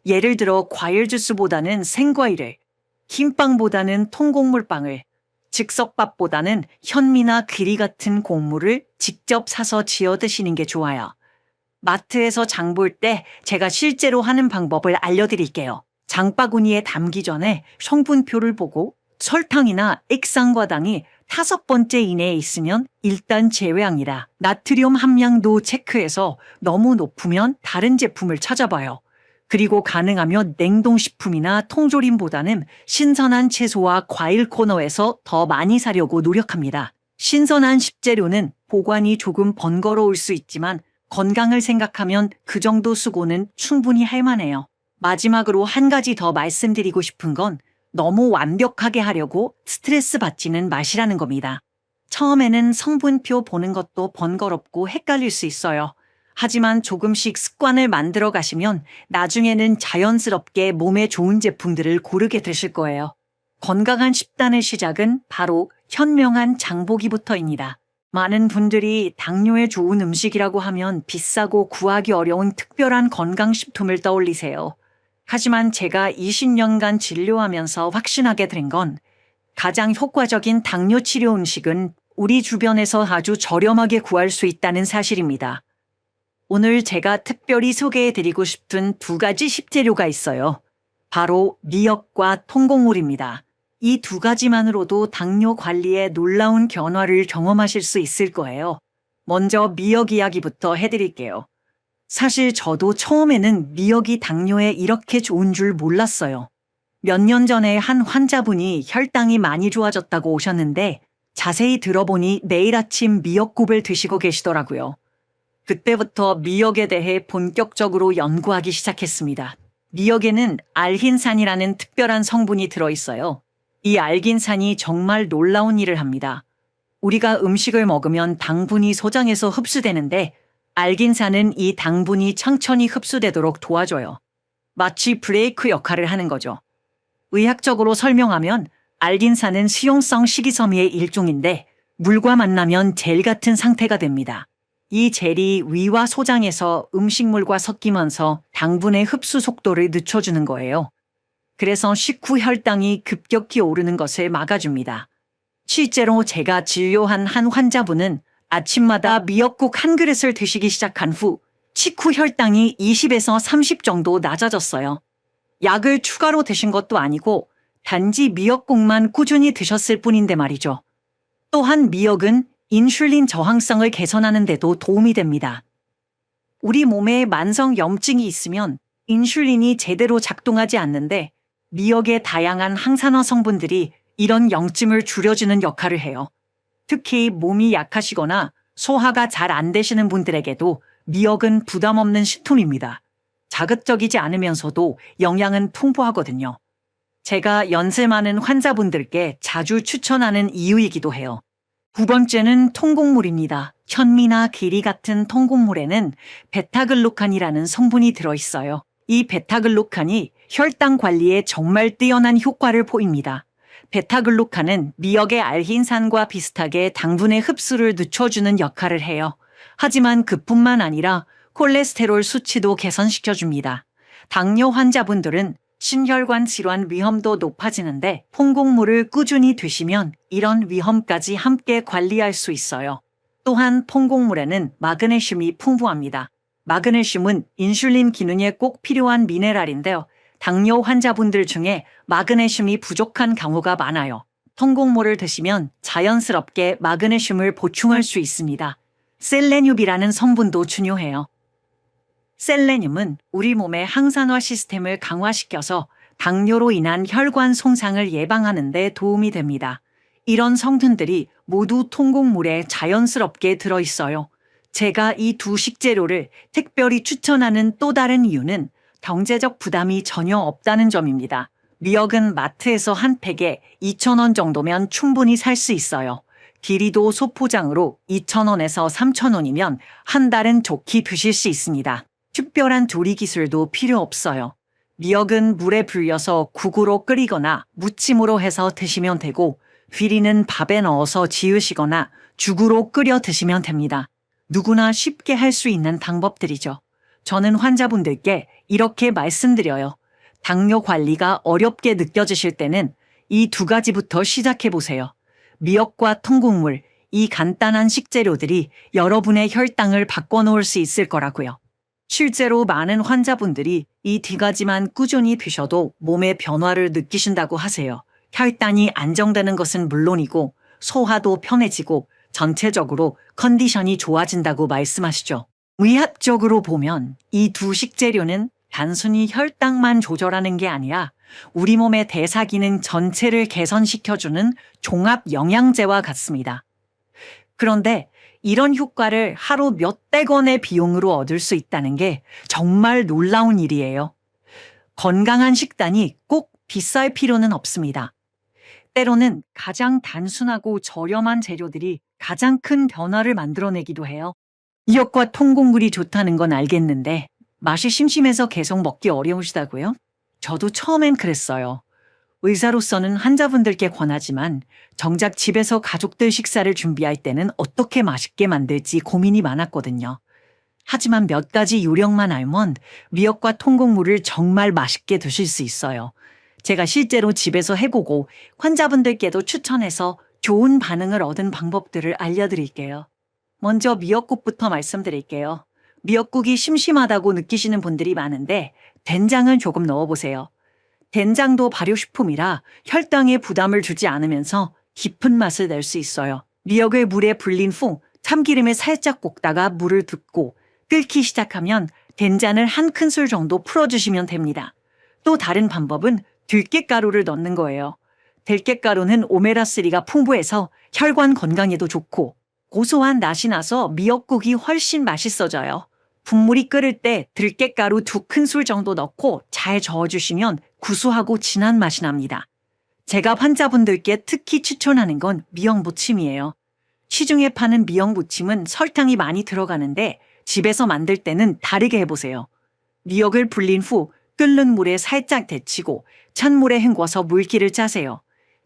예를 들어 과일 주스보다는 생과일을, 흰빵보다는 통곡물빵을, 즉석밥보다는 현미나 귀리 같은 곡물을 직접 사서 지어 드시는 게 좋아요. 마트에서 장볼 때 제가 실제로 하는 방법을 알려드릴게요. 장바구니에 담기 전에 성분표를 보고 설탕이나 액상과당이 5번째 이내에 있으면 일단 제외합니다. 나트륨 함량도 체크해서 너무 높으면 다른 제품을 찾아봐요. 그리고 가능하면 냉동식품이나 통조림보다는 신선한 채소와 과일 코너에서 더 많이 사려고 노력합니다. 신선한 식재료는 보관이 조금 번거로울 수 있지만 건강을 생각하면 그 정도 수고는 충분히 할 만해요. 마지막으로 한 가지 더 말씀드리고 싶은 건 너무 완벽하게 하려고 스트레스 받지는 마시라는 겁니다. 처음에는 성분표 보는 것도 번거롭고 헷갈릴 수 있어요. 하지만 조금씩 습관을 만들어 가시면 나중에는 자연스럽게 몸에 좋은 제품들을 고르게 되실 거예요. 건강한 식단의 시작은 바로 현명한 장보기부터입니다. 많은 분들이 당뇨에 좋은 음식이라고 하면 비싸고 구하기 어려운 특별한 건강식품을 떠올리세요. 하지만 제가 20년간 진료하면서 확신하게 된 건 가장 효과적인 당뇨 치료 음식은 우리 주변에서 아주 저렴하게 구할 수 있다는 사실입니다. 오늘 제가 특별히 소개해드리고 싶은 2가지 식재료가 있어요. 바로 미역과 통곡물입니다. 이 2가지만으로도 당뇨 관리에 놀라운 변화를 경험하실 수 있을 거예요. 먼저 미역 이야기부터 해드릴게요. 사실 저도 처음에는 미역이 당뇨에 이렇게 좋은 줄 몰랐어요. 몇 년 전에 한 환자분이 혈당이 많이 좋아졌다고 오셨는데 자세히 들어보니 매일 아침 미역국을 드시고 계시더라고요. 그때부터 미역에 대해 본격적으로 연구하기 시작했습니다. 미역에는 알긴산이라는 특별한 성분이 들어있어요. 이 알긴산이 정말 놀라운 일을 합니다. 우리가 음식을 먹으면 당분이 소장해서 흡수되는데 알긴산은 이 당분이 천천히 흡수되도록 도와줘요. 마치 브레이크 역할을 하는 거죠. 의학적으로 설명하면 알긴산은 수용성 식이섬유의 일종인데 물과 만나면 젤 같은 상태가 됩니다. 이 젤이 위와 소장해서 음식물과 섞이면서 당분의 흡수 속도를 늦춰주는 거예요. 그래서 식후 혈당이 급격히 오르는 것을 막아줍니다. 실제로 제가 진료한 한 환자분은 아침마다 미역국 한 그릇을 드시기 시작한 후 식후 혈당이 20에서 30 정도 낮아졌어요. 약을 추가로 드신 것도 아니고 단지 미역국만 꾸준히 드셨을 뿐인데 말이죠. 또한 미역은 인슐린 저항성을 개선하는 데도 도움이 됩니다. 우리 몸에 만성 염증이 있으면 인슐린이 제대로 작동하지 않는데 미역의 다양한 항산화 성분들이 이런 염증을 줄여주는 역할을 해요. 특히 몸이 약하시거나 소화가 잘 안 되시는 분들에게도 미역은 부담 없는 식품입니다. 자극적이지 않으면서도 영양은 풍부하거든요. 제가 연세 많은 환자분들께 자주 추천하는 이유이기도 해요. 2번째는 통곡물입니다. 현미나 귀리 같은 통곡물에는 베타글루칸이라는 성분이 들어있어요. 이 베타글루칸이 혈당 관리에 정말 뛰어난 효과를 보입니다. 베타글루칸은 미역의 알긴산과 비슷하게 당분의 흡수를 늦춰주는 역할을 해요. 하지만 그뿐만 아니라 콜레스테롤 수치도 개선시켜줍니다. 당뇨 환자분들은 심혈관 질환 위험도 높아지는데 통곡물을 꾸준히 드시면 이런 위험까지 함께 관리할 수 있어요. 또한 통곡물에는 마그네슘이 풍부합니다. 마그네슘은 인슐린 기능에 꼭 필요한 미네랄인데요. 당뇨 환자분들 중에 마그네슘이 부족한 경우가 많아요. 통곡물을 드시면 자연스럽게 마그네슘을 보충할 수 있습니다. 셀레늄이라는 성분도 중요해요. 셀레늄은 우리 몸의 항산화 시스템을 강화시켜서 당뇨로 인한 혈관 손상을 예방하는 데 도움이 됩니다. 이런 성분들이 모두 통곡물에 자연스럽게 들어있어요. 제가 이 2 식재료를 특별히 추천하는 또 다른 이유는 경제적 부담이 전혀 없다는 점입니다. 미역은 마트에서 한 팩에 2,000원 정도면 충분히 살 수 있어요. 비리도 소포장으로 2,000원에서 3,000원이면 한 달은 좋게 드실 수 있습니다. 특별한 조리 기술도 필요 없어요. 미역은 물에 불려서 국으로 끓이거나 무침으로 해서 드시면 되고, 비리는 밥에 넣어서 지으시거나 죽으로 끓여 드시면 됩니다. 누구나 쉽게 할 수 있는 방법들이죠. 저는 환자분들께 이렇게 말씀드려요. 당뇨 관리가 어렵게 느껴지실 때는 이 두 가지부터 시작해 보세요. 미역과 통곡물, 이 간단한 식재료들이 여러분의 혈당을 바꿔놓을 수 있을 거라고요. 실제로 많은 환자분들이 이 두 가지만 꾸준히 드셔도 몸의 변화를 느끼신다고 하세요. 혈당이 안정되는 것은 물론이고 소화도 편해지고 전체적으로 컨디션이 좋아진다고 말씀하시죠. 의학적으로 보면 이 두 식재료는 단순히 혈당만 조절하는 게 아니라 우리 몸의 대사 기능 전체를 개선시켜주는 종합 영양제와 같습니다. 그런데 이런 효과를 하루 몇백 원의 비용으로 얻을 수 있다는 게 정말 놀라운 일이에요. 건강한 식단이 꼭 비쌀 필요는 없습니다. 때로는 가장 단순하고 저렴한 재료들이 가장 큰 변화를 만들어내기도 해요. 미역과 통곡물이 좋다는 건 알겠는데 맛이 심심해서 계속 먹기 어려우시다고요? 저도 처음엔 그랬어요. 의사로서는 환자분들께 권하지만 정작 집에서 가족들 식사를 준비할 때는 어떻게 맛있게 만들지 고민이 많았거든요. 하지만 몇 가지 요령만 알면 미역과 통곡물을 정말 맛있게 드실 수 있어요. 제가 실제로 집에서 해보고 환자분들께도 추천해서 좋은 반응을 얻은 방법들을 알려드릴게요. 먼저 미역국부터 말씀드릴게요. 미역국이 심심하다고 느끼시는 분들이 많은데 된장을 조금 넣어보세요. 된장도 발효식품이라 혈당에 부담을 주지 않으면서 깊은 맛을 낼 수 있어요. 미역을 물에 불린 후 참기름에 살짝 볶다가 물을 붓고 끓기 시작하면 된장을 한 큰술 정도 풀어주시면 됩니다. 또 다른 방법은 들깨가루를 넣는 거예요. 들깨가루는 오메가3가 풍부해서 혈관 건강에도 좋고 고소한 맛이 나서 미역국이 훨씬 맛있어져요. 국물이 끓을 때 들깨가루 2큰술 정도 넣고 잘 저어주시면 구수하고 진한 맛이 납니다. 제가 환자분들께 특히 추천하는 건 미역무침이에요. 시중에 파는 미역무침은 설탕이 많이 들어가는데 집에서 만들 때는 다르게 해보세요. 미역을 불린 후 끓는 물에 살짝 데치고 찬물에 헹궈서 물기를 짜세요.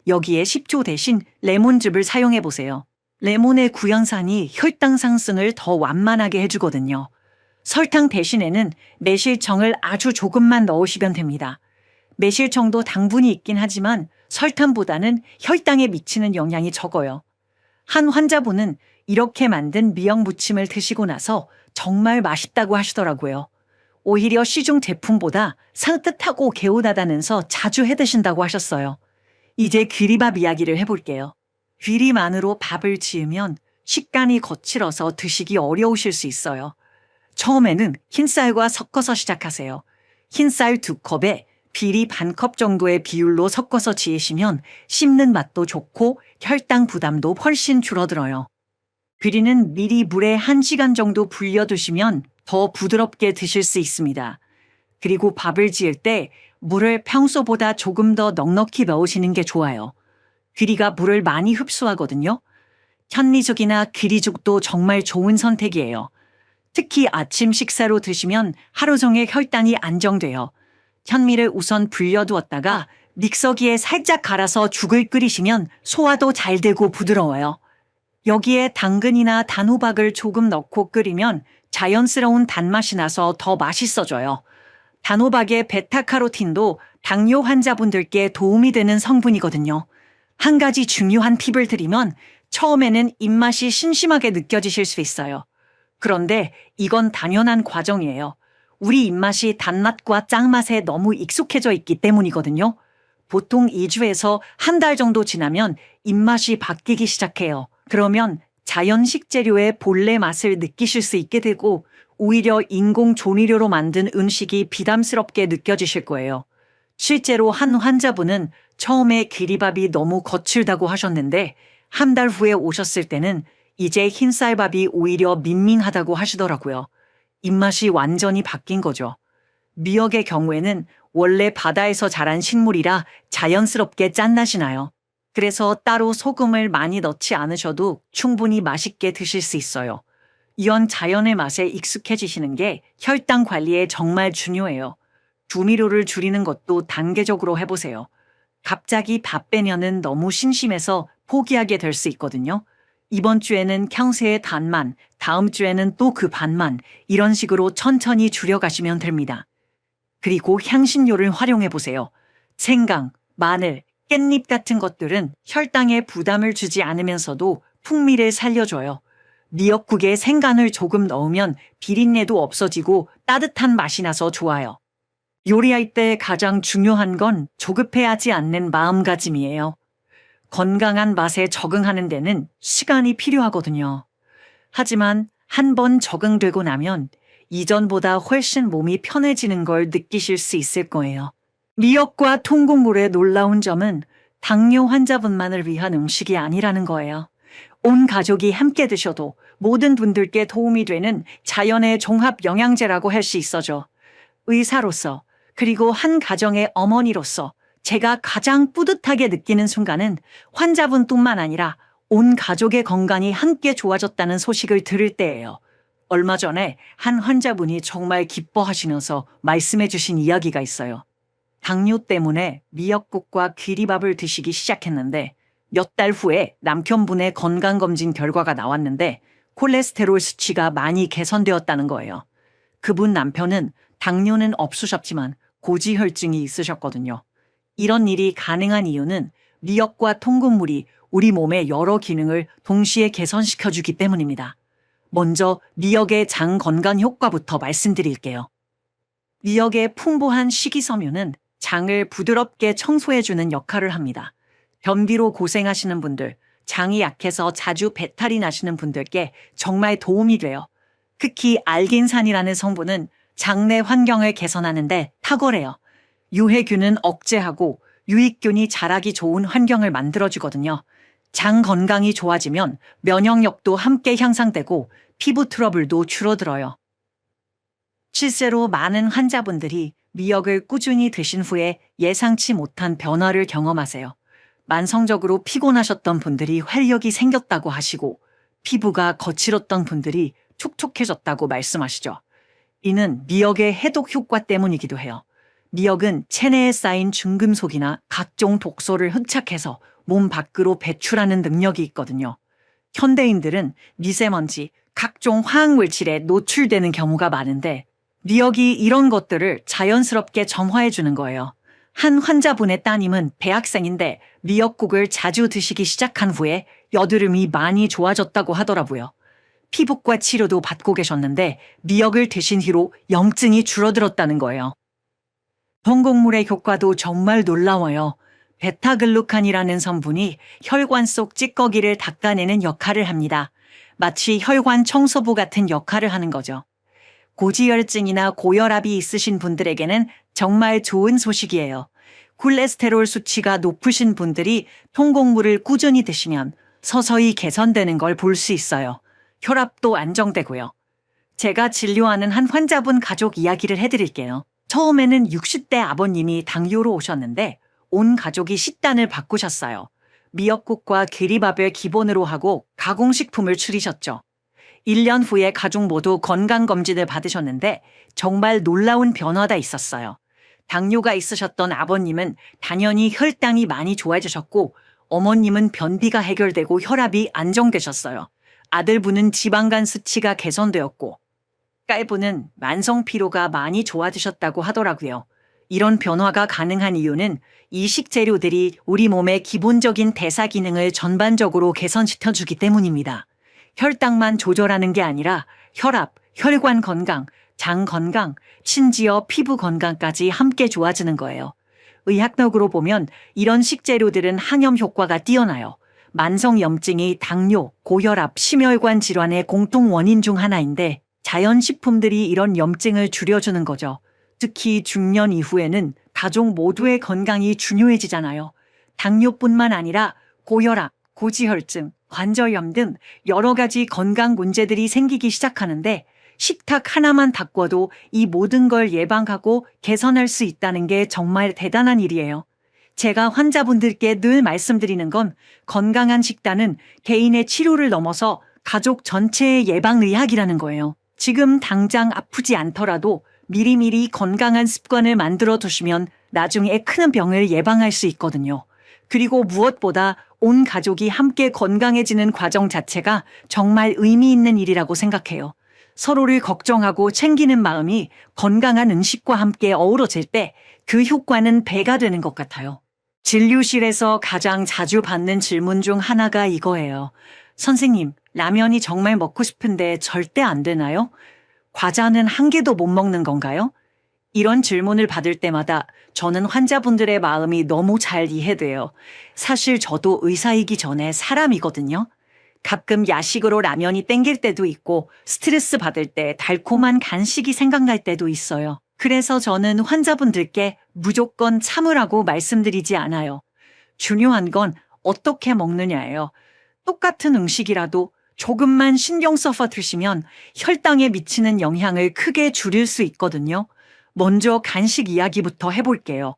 여기에 식초 대신 레몬즙을 사용해보세요. 레몬의 구연산이 혈당 상승을 더 완만하게 해주거든요. 설탕 대신에는 매실청을 아주 조금만 넣으시면 됩니다. 매실청도 당분이 있긴 하지만 설탕보다는 혈당에 미치는 영향이 적어요. 한 환자분은 이렇게 만든 미역무침을 드시고 나서 정말 맛있다고 하시더라고요. 오히려 시중 제품보다 산뜻하고 개운하다면서 자주 해드신다고 하셨어요. 이제 귀리밥 이야기를 해볼게요. 귀리만으로 밥을 지으면 식감이 거칠어서 드시기 어려우실 수 있어요. 처음에는 흰쌀과 섞어서 시작하세요. 흰쌀 2컵에 비리 반컵 정도의 비율로 섞어서 지으시면 씹는 맛도 좋고 혈당 부담도 훨씬 줄어들어요. 귀리는 미리 물에 1시간 정도 불려두시면 더 부드럽게 드실 수 있습니다. 그리고 밥을 지을 때 물을 평소보다 조금 더 넉넉히 넣으시는 게 좋아요. 귀리가 물을 많이 흡수하거든요. 현미죽이나 귀리죽도 정말 좋은 선택이에요. 특히 아침 식사로 드시면 하루 종일 혈당이 안정돼요. 현미를 우선 불려두었다가 믹서기에 살짝 갈아서 죽을 끓이시면 소화도 잘 되고 부드러워요. 여기에 당근이나 단호박을 조금 넣고 끓이면 자연스러운 단맛이 나서 더 맛있어져요. 단호박의 베타카로틴도 당뇨 환자분들께 도움이 되는 성분이거든요. 한 가지 중요한 팁을 드리면 처음에는 입맛이 심심하게 느껴지실 수 있어요. 그런데 이건 당연한 과정이에요. 우리 입맛이 단맛과 짠맛에 너무 익숙해져 있기 때문이거든요. 보통 2주에서 한 달 정도 지나면 입맛이 바뀌기 시작해요. 그러면 자연 식재료의 본래 맛을 느끼실 수 있게 되고 오히려 인공 조미료로 만든 음식이 비담스럽게 느껴지실 거예요. 실제로 한 환자분은 처음에 귀리밥이 너무 거칠다고 하셨는데 한 달 후에 오셨을 때는 이제 흰쌀밥이 오히려 밍밍하다고 하시더라고요. 입맛이 완전히 바뀐 거죠. 미역의 경우에는 원래 바다에서 자란 식물이라 자연스럽게 짠맛이 나요. 그래서 따로 소금을 많이 넣지 않으셔도 충분히 맛있게 드실 수 있어요. 이런 자연의 맛에 익숙해지시는 게 혈당 관리에 정말 중요해요. 조미료를 줄이는 것도 단계적으로 해보세요. 갑자기 밥 빼면은 너무 심심해서 포기하게 될 수 있거든요. 이번 주에는 캉스의 반만, 다음 주에는 또 그 반만, 이런 식으로 천천히 줄여가시면 됩니다. 그리고 향신료를 활용해보세요. 생강, 마늘, 깻잎 같은 것들은 혈당에 부담을 주지 않으면서도 풍미를 살려줘요. 미역국에 생강을 조금 넣으면 비린내도 없어지고 따뜻한 맛이 나서 좋아요. 요리할 때 가장 중요한 건 조급해하지 않는 마음가짐이에요. 건강한 맛에 적응하는 데는 시간이 필요하거든요. 하지만 한 번 적응되고 나면 이전보다 훨씬 몸이 편해지는 걸 느끼실 수 있을 거예요. 미역과 통곡물의 놀라운 점은 당뇨 환자분만을 위한 음식이 아니라는 거예요. 온 가족이 함께 드셔도 모든 분들께 도움이 되는 자연의 종합 영양제라고 할 수 있어죠. 의사로서 그리고 한 가정의 어머니로서 제가 가장 뿌듯하게 느끼는 순간은 환자분뿐만 아니라 온 가족의 건강이 함께 좋아졌다는 소식을 들을 때예요. 얼마 전에 한 환자분이 정말 기뻐하시면서 말씀해 주신 이야기가 있어요. 당뇨 때문에 미역국과 귀리밥을 드시기 시작했는데 몇 달 후에 남편분의 건강검진 결과가 나왔는데 콜레스테롤 수치가 많이 개선되었다는 거예요. 그분 남편은 당뇨는 없으셨지만 고지혈증이 있으셨거든요. 이런 일이 가능한 이유는 미역과 통곡물이 우리 몸의 여러 기능을 동시에 개선시켜주기 때문입니다. 먼저 미역의 장 건강 효과부터 말씀드릴게요. 미역의 풍부한 식이섬유는 장을 부드럽게 청소해주는 역할을 합니다. 변비로 고생하시는 분들, 장이 약해서 자주 배탈이 나시는 분들께 정말 도움이 돼요. 특히 알긴산이라는 성분은 장내 환경을 개선하는데 탁월해요. 유해균은 억제하고 유익균이 자라기 좋은 환경을 만들어주거든요. 장 건강이 좋아지면 면역력도 함께 향상되고 피부 트러블도 줄어들어요. 실제로 많은 환자분들이 미역을 꾸준히 드신 후에 예상치 못한 변화를 경험하세요. 만성적으로 피곤하셨던 분들이 활력이 생겼다고 하시고 피부가 거칠었던 분들이 촉촉해졌다고 말씀하시죠. 이는 미역의 해독 효과 때문이기도 해요. 미역은 체내에 쌓인 중금속이나 각종 독소를 흡착해서 몸 밖으로 배출하는 능력이 있거든요. 현대인들은 미세먼지, 각종 화학물질에 노출되는 경우가 많은데 미역이 이런 것들을 자연스럽게 점화해 주는 거예요. 한 환자분의 따님은 대학생인데 미역국을 자주 드시기 시작한 후에 여드름이 많이 좋아졌다고 하더라고요. 피부과 치료도 받고 계셨는데 미역을 드신 뒤로 염증이 줄어들었다는 거예요. 통곡물의 효과도 정말 놀라워요. 베타글루칸이라는 성분이 혈관 속 찌꺼기를 닦아내는 역할을 합니다. 마치 혈관 청소부 같은 역할을 하는 거죠. 고지혈증이나 고혈압이 있으신 분들에게는 정말 좋은 소식이에요. 콜레스테롤 수치가 높으신 분들이 통곡물을 꾸준히 드시면 서서히 개선되는 걸 볼 수 있어요. 혈압도 안정되고요. 제가 진료하는 한 환자분 가족 이야기를 해드릴게요. 처음에는 60대 아버님이 당뇨로 오셨는데 온 가족이 식단을 바꾸셨어요. 미역국과 귀리밥을 기본으로 하고 가공식품을 줄이셨죠. 1년 후에 가족 모두 건강검진을 받으셨는데 정말 놀라운 변화가 있었어요. 당뇨가 있으셨던 아버님은 당연히 혈당이 많이 좋아지셨고 어머님은 변비가 해결되고 혈압이 안정되셨어요. 아들분은 지방간 수치가 개선되었고 딸분은 만성 피로가 많이 좋아지셨다고 하더라고요. 이런 변화가 가능한 이유는 이 식재료들이 우리 몸의 기본적인 대사 기능을 전반적으로 개선시켜주기 때문입니다. 혈당만 조절하는 게 아니라 혈압, 혈관 건강, 장 건강, 심지어 피부 건강까지 함께 좋아지는 거예요. 의학적으로 보면 이런 식재료들은 항염 효과가 뛰어나요. 만성염증이 당뇨, 고혈압, 심혈관 질환의 공통 원인 중 하나인데 자연식품들이 이런 염증을 줄여주는 거죠. 특히 중년 이후에는 가족 모두의 건강이 중요해지잖아요. 당뇨뿐만 아니라 고혈압, 고지혈증, 관절염 등 여러 가지 건강 문제들이 생기기 시작하는데 식탁 하나만 바꿔도 이 모든 걸 예방하고 개선할 수 있다는 게 정말 대단한 일이에요. 제가 환자분들께 늘 말씀드리는 건 건강한 식단은 개인의 치료를 넘어서 가족 전체의 예방의학이라는 거예요. 지금 당장 아프지 않더라도 미리미리 건강한 습관을 만들어 두시면 나중에 큰 병을 예방할 수 있거든요. 그리고 무엇보다 온 가족이 함께 건강해지는 과정 자체가 정말 의미 있는 일이라고 생각해요. 서로를 걱정하고 챙기는 마음이 건강한 음식과 함께 어우러질 때 그 효과는 배가 되는 것 같아요. 진료실에서 가장 자주 받는 질문 중 하나가 이거예요. 선생님, 라면이 정말 먹고 싶은데 절대 안 되나요? 과자는 한 개도 못 먹는 건가요? 이런 질문을 받을 때마다 저는 환자분들의 마음이 너무 잘 이해돼요. 사실 저도 의사이기 전에 사람이거든요. 가끔 야식으로 라면이 땡길 때도 있고 스트레스 받을 때 달콤한 간식이 생각날 때도 있어요. 그래서 저는 환자분들께 무조건 참으라고 말씀드리지 않아요. 중요한 건 어떻게 먹느냐예요. 똑같은 음식이라도 조금만 신경 써서 드시면 혈당에 미치는 영향을 크게 줄일 수 있거든요. 먼저 간식 이야기부터 해볼게요.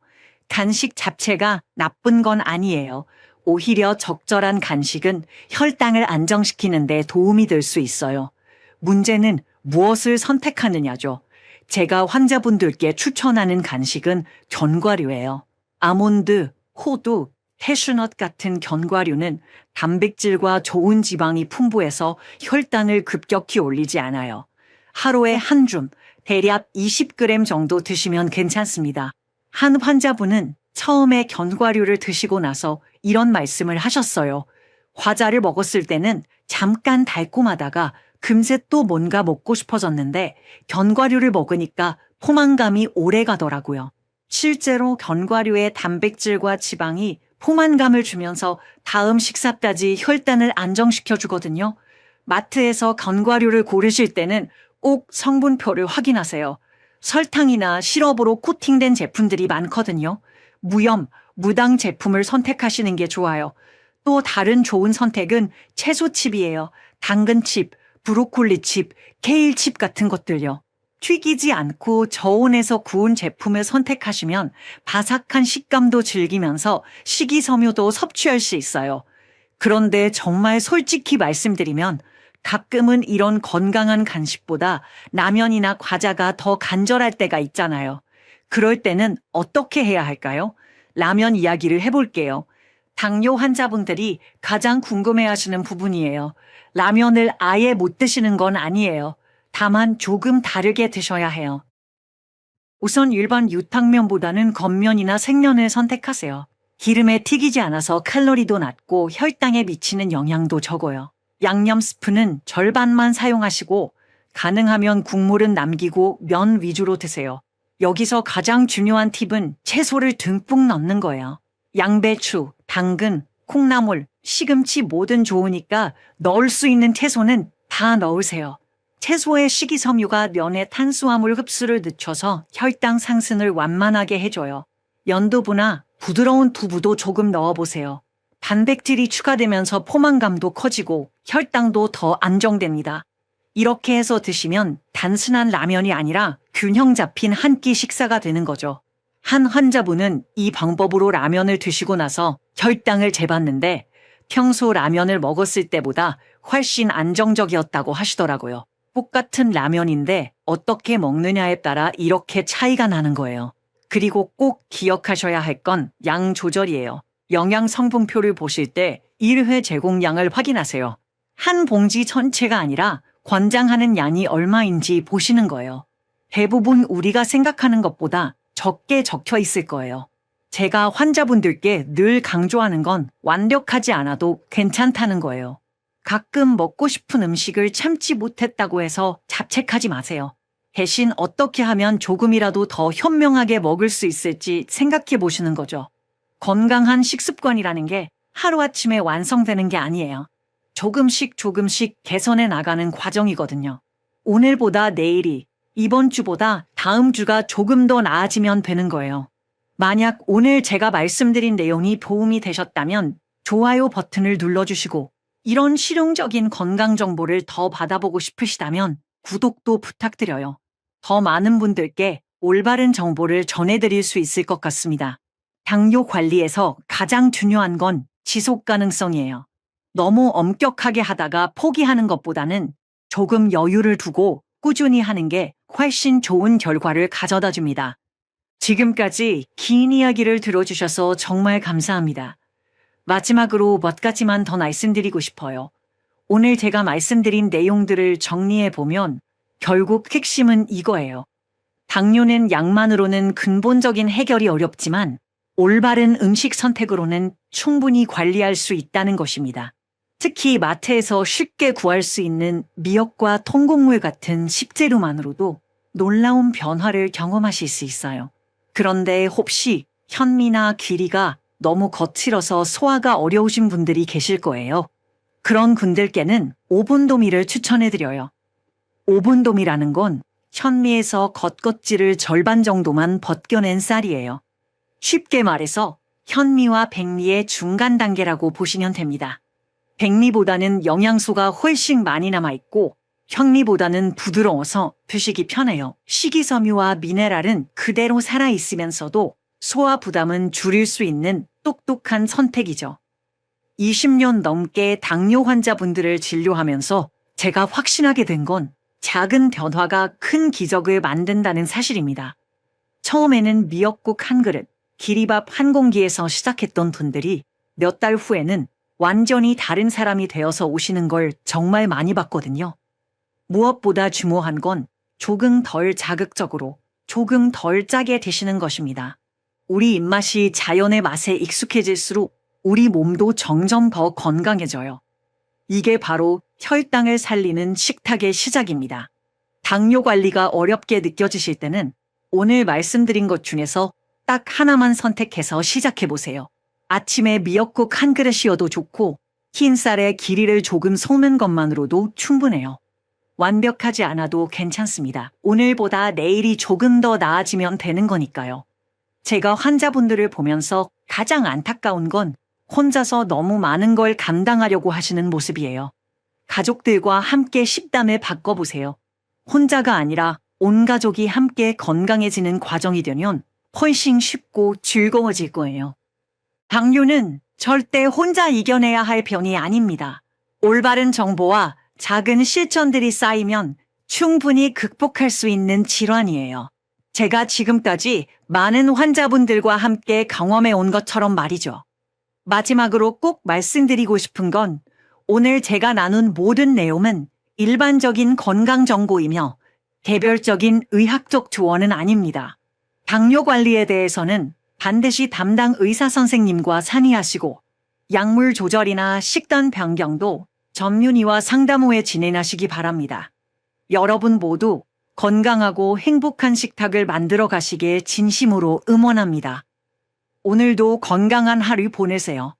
간식 자체가 나쁜 건 아니에요. 오히려 적절한 간식은 혈당을 안정시키는 데 도움이 될 수 있어요. 문제는 무엇을 선택하느냐죠. 제가 환자분들께 추천하는 간식은 견과류예요. 아몬드, 호두, 캐슈넛 같은 견과류는 단백질과 좋은 지방이 풍부해서 혈당을 급격히 올리지 않아요. 하루에 한 줌, 대략 20g 정도 드시면 괜찮습니다. 한 환자분은 처음에 견과류를 드시고 나서 이런 말씀을 하셨어요. 과자를 먹었을 때는 잠깐 달콤하다가 금세 또 뭔가 먹고 싶어졌는데 견과류를 먹으니까 포만감이 오래 가더라고요. 실제로 견과류의 단백질과 지방이 포만감을 주면서 다음 식사까지 혈당을 안정시켜 주거든요. 마트에서 견과류를 고르실 때는 꼭 성분표를 확인하세요. 설탕이나 시럽으로 코팅된 제품들이 많거든요. 무염, 무당 제품을 선택하시는 게 좋아요. 또 다른 좋은 선택은 채소칩이에요. 당근칩, 브로콜리칩, 케일칩 같은 것들요. 튀기지 않고 저온에서 구운 제품을 선택하시면 바삭한 식감도 즐기면서 식이섬유도 섭취할 수 있어요. 그런데 정말 솔직히 말씀드리면 가끔은 이런 건강한 간식보다 라면이나 과자가 더 간절할 때가 있잖아요. 그럴 때는 어떻게 해야 할까요? 라면 이야기를 해볼게요. 당뇨 환자분들이 가장 궁금해하시는 부분이에요. 라면을 아예 못 드시는 건 아니에요. 다만 조금 다르게 드셔야 해요. 우선 일반 유탕면보다는 겉면이나 생면을 선택하세요. 기름에 튀기지 않아서 칼로리도 낮고 혈당에 미치는 영향도 적어요. 양념 스프는 절반만 사용하시고 가능하면 국물은 남기고 면 위주로 드세요. 여기서 가장 중요한 팁은 채소를 듬뿍 넣는 거예요. 양배추, 당근, 콩나물, 시금치 뭐든 좋으니까 넣을 수 있는 채소는 다 넣으세요. 채소의 식이섬유가 면의 탄수화물 흡수를 늦춰서 혈당 상승을 완만하게 해줘요. 연두부나 부드러운 두부도 조금 넣어보세요. 단백질이 추가되면서 포만감도 커지고 혈당도 더 안정됩니다. 이렇게 해서 드시면 단순한 라면이 아니라 균형 잡힌 한 끼 식사가 되는 거죠. 한 환자분은 이 방법으로 라면을 드시고 나서 혈당을 재봤는데 평소 라면을 먹었을 때보다 훨씬 안정적이었다고 하시더라고요. 똑같은 라면인데 어떻게 먹느냐에 따라 이렇게 차이가 나는 거예요. 그리고 꼭 기억하셔야 할 건 양 조절이에요. 영양 성분표를 보실 때 1회 제공량을 확인하세요. 한 봉지 전체가 아니라 권장하는 양이 얼마인지 보시는 거예요. 대부분 우리가 생각하는 것보다 적게 적혀 있을 거예요. 제가 환자분들께 늘 강조하는 건 완벽하지 않아도 괜찮다는 거예요. 가끔 먹고 싶은 음식을 참지 못했다고 해서 자책하지 마세요. 대신 어떻게 하면 조금이라도 더 현명하게 먹을 수 있을지 생각해 보시는 거죠. 건강한 식습관이라는 게 하루아침에 완성되는 게 아니에요. 조금씩 개선해 나가는 과정이거든요. 오늘보다 내일이, 이번 주보다 다음 주가 조금 더 나아지면 되는 거예요. 만약 오늘 제가 말씀드린 내용이 도움이 되셨다면 좋아요 버튼을 눌러주시고 이런 실용적인 건강 정보를 더 받아보고 싶으시다면 구독도 부탁드려요. 더 많은 분들께 올바른 정보를 전해드릴 수 있을 것 같습니다. 당뇨 관리에서 가장 중요한 건 지속 가능성이에요. 너무 엄격하게 하다가 포기하는 것보다는 조금 여유를 두고 꾸준히 하는 게 훨씬 좋은 결과를 가져다 줍니다. 지금까지 긴 이야기를 들어주셔서 정말 감사합니다. 마지막으로 몇 가지만 더 말씀드리고 싶어요. 오늘 제가 말씀드린 내용들을 정리해 보면 결국 핵심은 이거예요. 당뇨는 약만으로는 근본적인 해결이 어렵지만 올바른 음식 선택으로는 충분히 관리할 수 있다는 것입니다. 특히 마트에서 쉽게 구할 수 있는 미역과 통곡물 같은 식재료만으로도 놀라운 변화를 경험하실 수 있어요. 그런데 혹시 현미나 귀리가 너무 거칠어서 소화가 어려우신 분들이 계실 거예요. 그런 분들께는 오븐도미를 추천해드려요. 오븐도미라는 건 현미에서 겉껍질을 절반 정도만 벗겨낸 쌀이에요. 쉽게 말해서 현미와 백미의 중간 단계라고 보시면 됩니다. 백미보다는 영양소가 훨씬 많이 남아있고 현미보다는 부드러워서 드시기 편해요. 식이섬유와 미네랄은 그대로 살아있으면서도 소화 부담은 줄일 수 있는 똑똑한 선택이죠. 20년 넘게 당뇨 환자분들을 진료하면서 제가 확신하게 된 건 작은 변화가 큰 기적을 만든다는 사실입니다. 처음에는 미역국 한 그릇, 기리밥 한 공기에서 시작했던 분들이 몇 달 후에는 완전히 다른 사람이 되어서 오시는 걸 정말 많이 봤거든요. 무엇보다 중요한 건 조금 덜 자극적으로, 조금 덜 짜게 드시는 것입니다. 우리 입맛이 자연의 맛에 익숙해질수록 우리 몸도 점점 더 건강해져요. 이게 바로 혈당을 살리는 식탁의 시작입니다. 당뇨 관리가 어렵게 느껴지실 때는 오늘 말씀드린 것 중에서 딱 하나만 선택해서 시작해보세요. 아침에 미역국 한 그릇이어도 좋고 흰쌀에 기리를 조금 섞는 것만으로도 충분해요. 완벽하지 않아도 괜찮습니다. 오늘보다 내일이 조금 더 나아지면 되는 거니까요. 제가 환자분들을 보면서 가장 안타까운 건 혼자서 너무 많은 걸 감당하려고 하시는 모습이에요. 가족들과 함께 식단을 바꿔보세요. 혼자가 아니라 온 가족이 함께 건강해지는 과정이 되면 훨씬 쉽고 즐거워질 거예요. 당뇨는 절대 혼자 이겨내야 할 병이 아닙니다. 올바른 정보와 작은 실천들이 쌓이면 충분히 극복할 수 있는 질환이에요. 제가 지금까지 많은 환자분들과 함께 경험해 온 것처럼 말이죠. 마지막으로 꼭 말씀드리고 싶은 건 오늘 제가 나눈 모든 내용은 일반적인 건강 정보이며 개별적인 의학적 조언은 아닙니다. 당뇨 관리에 대해서는 반드시 담당 의사 선생님과 상의하시고 약물 조절이나 식단 변경도 전문의와 상담 후에 진행하시기 바랍니다. 여러분 모두 건강하고 행복한 식탁을 만들어 가시길 진심으로 응원합니다. 오늘도 건강한 하루 보내세요.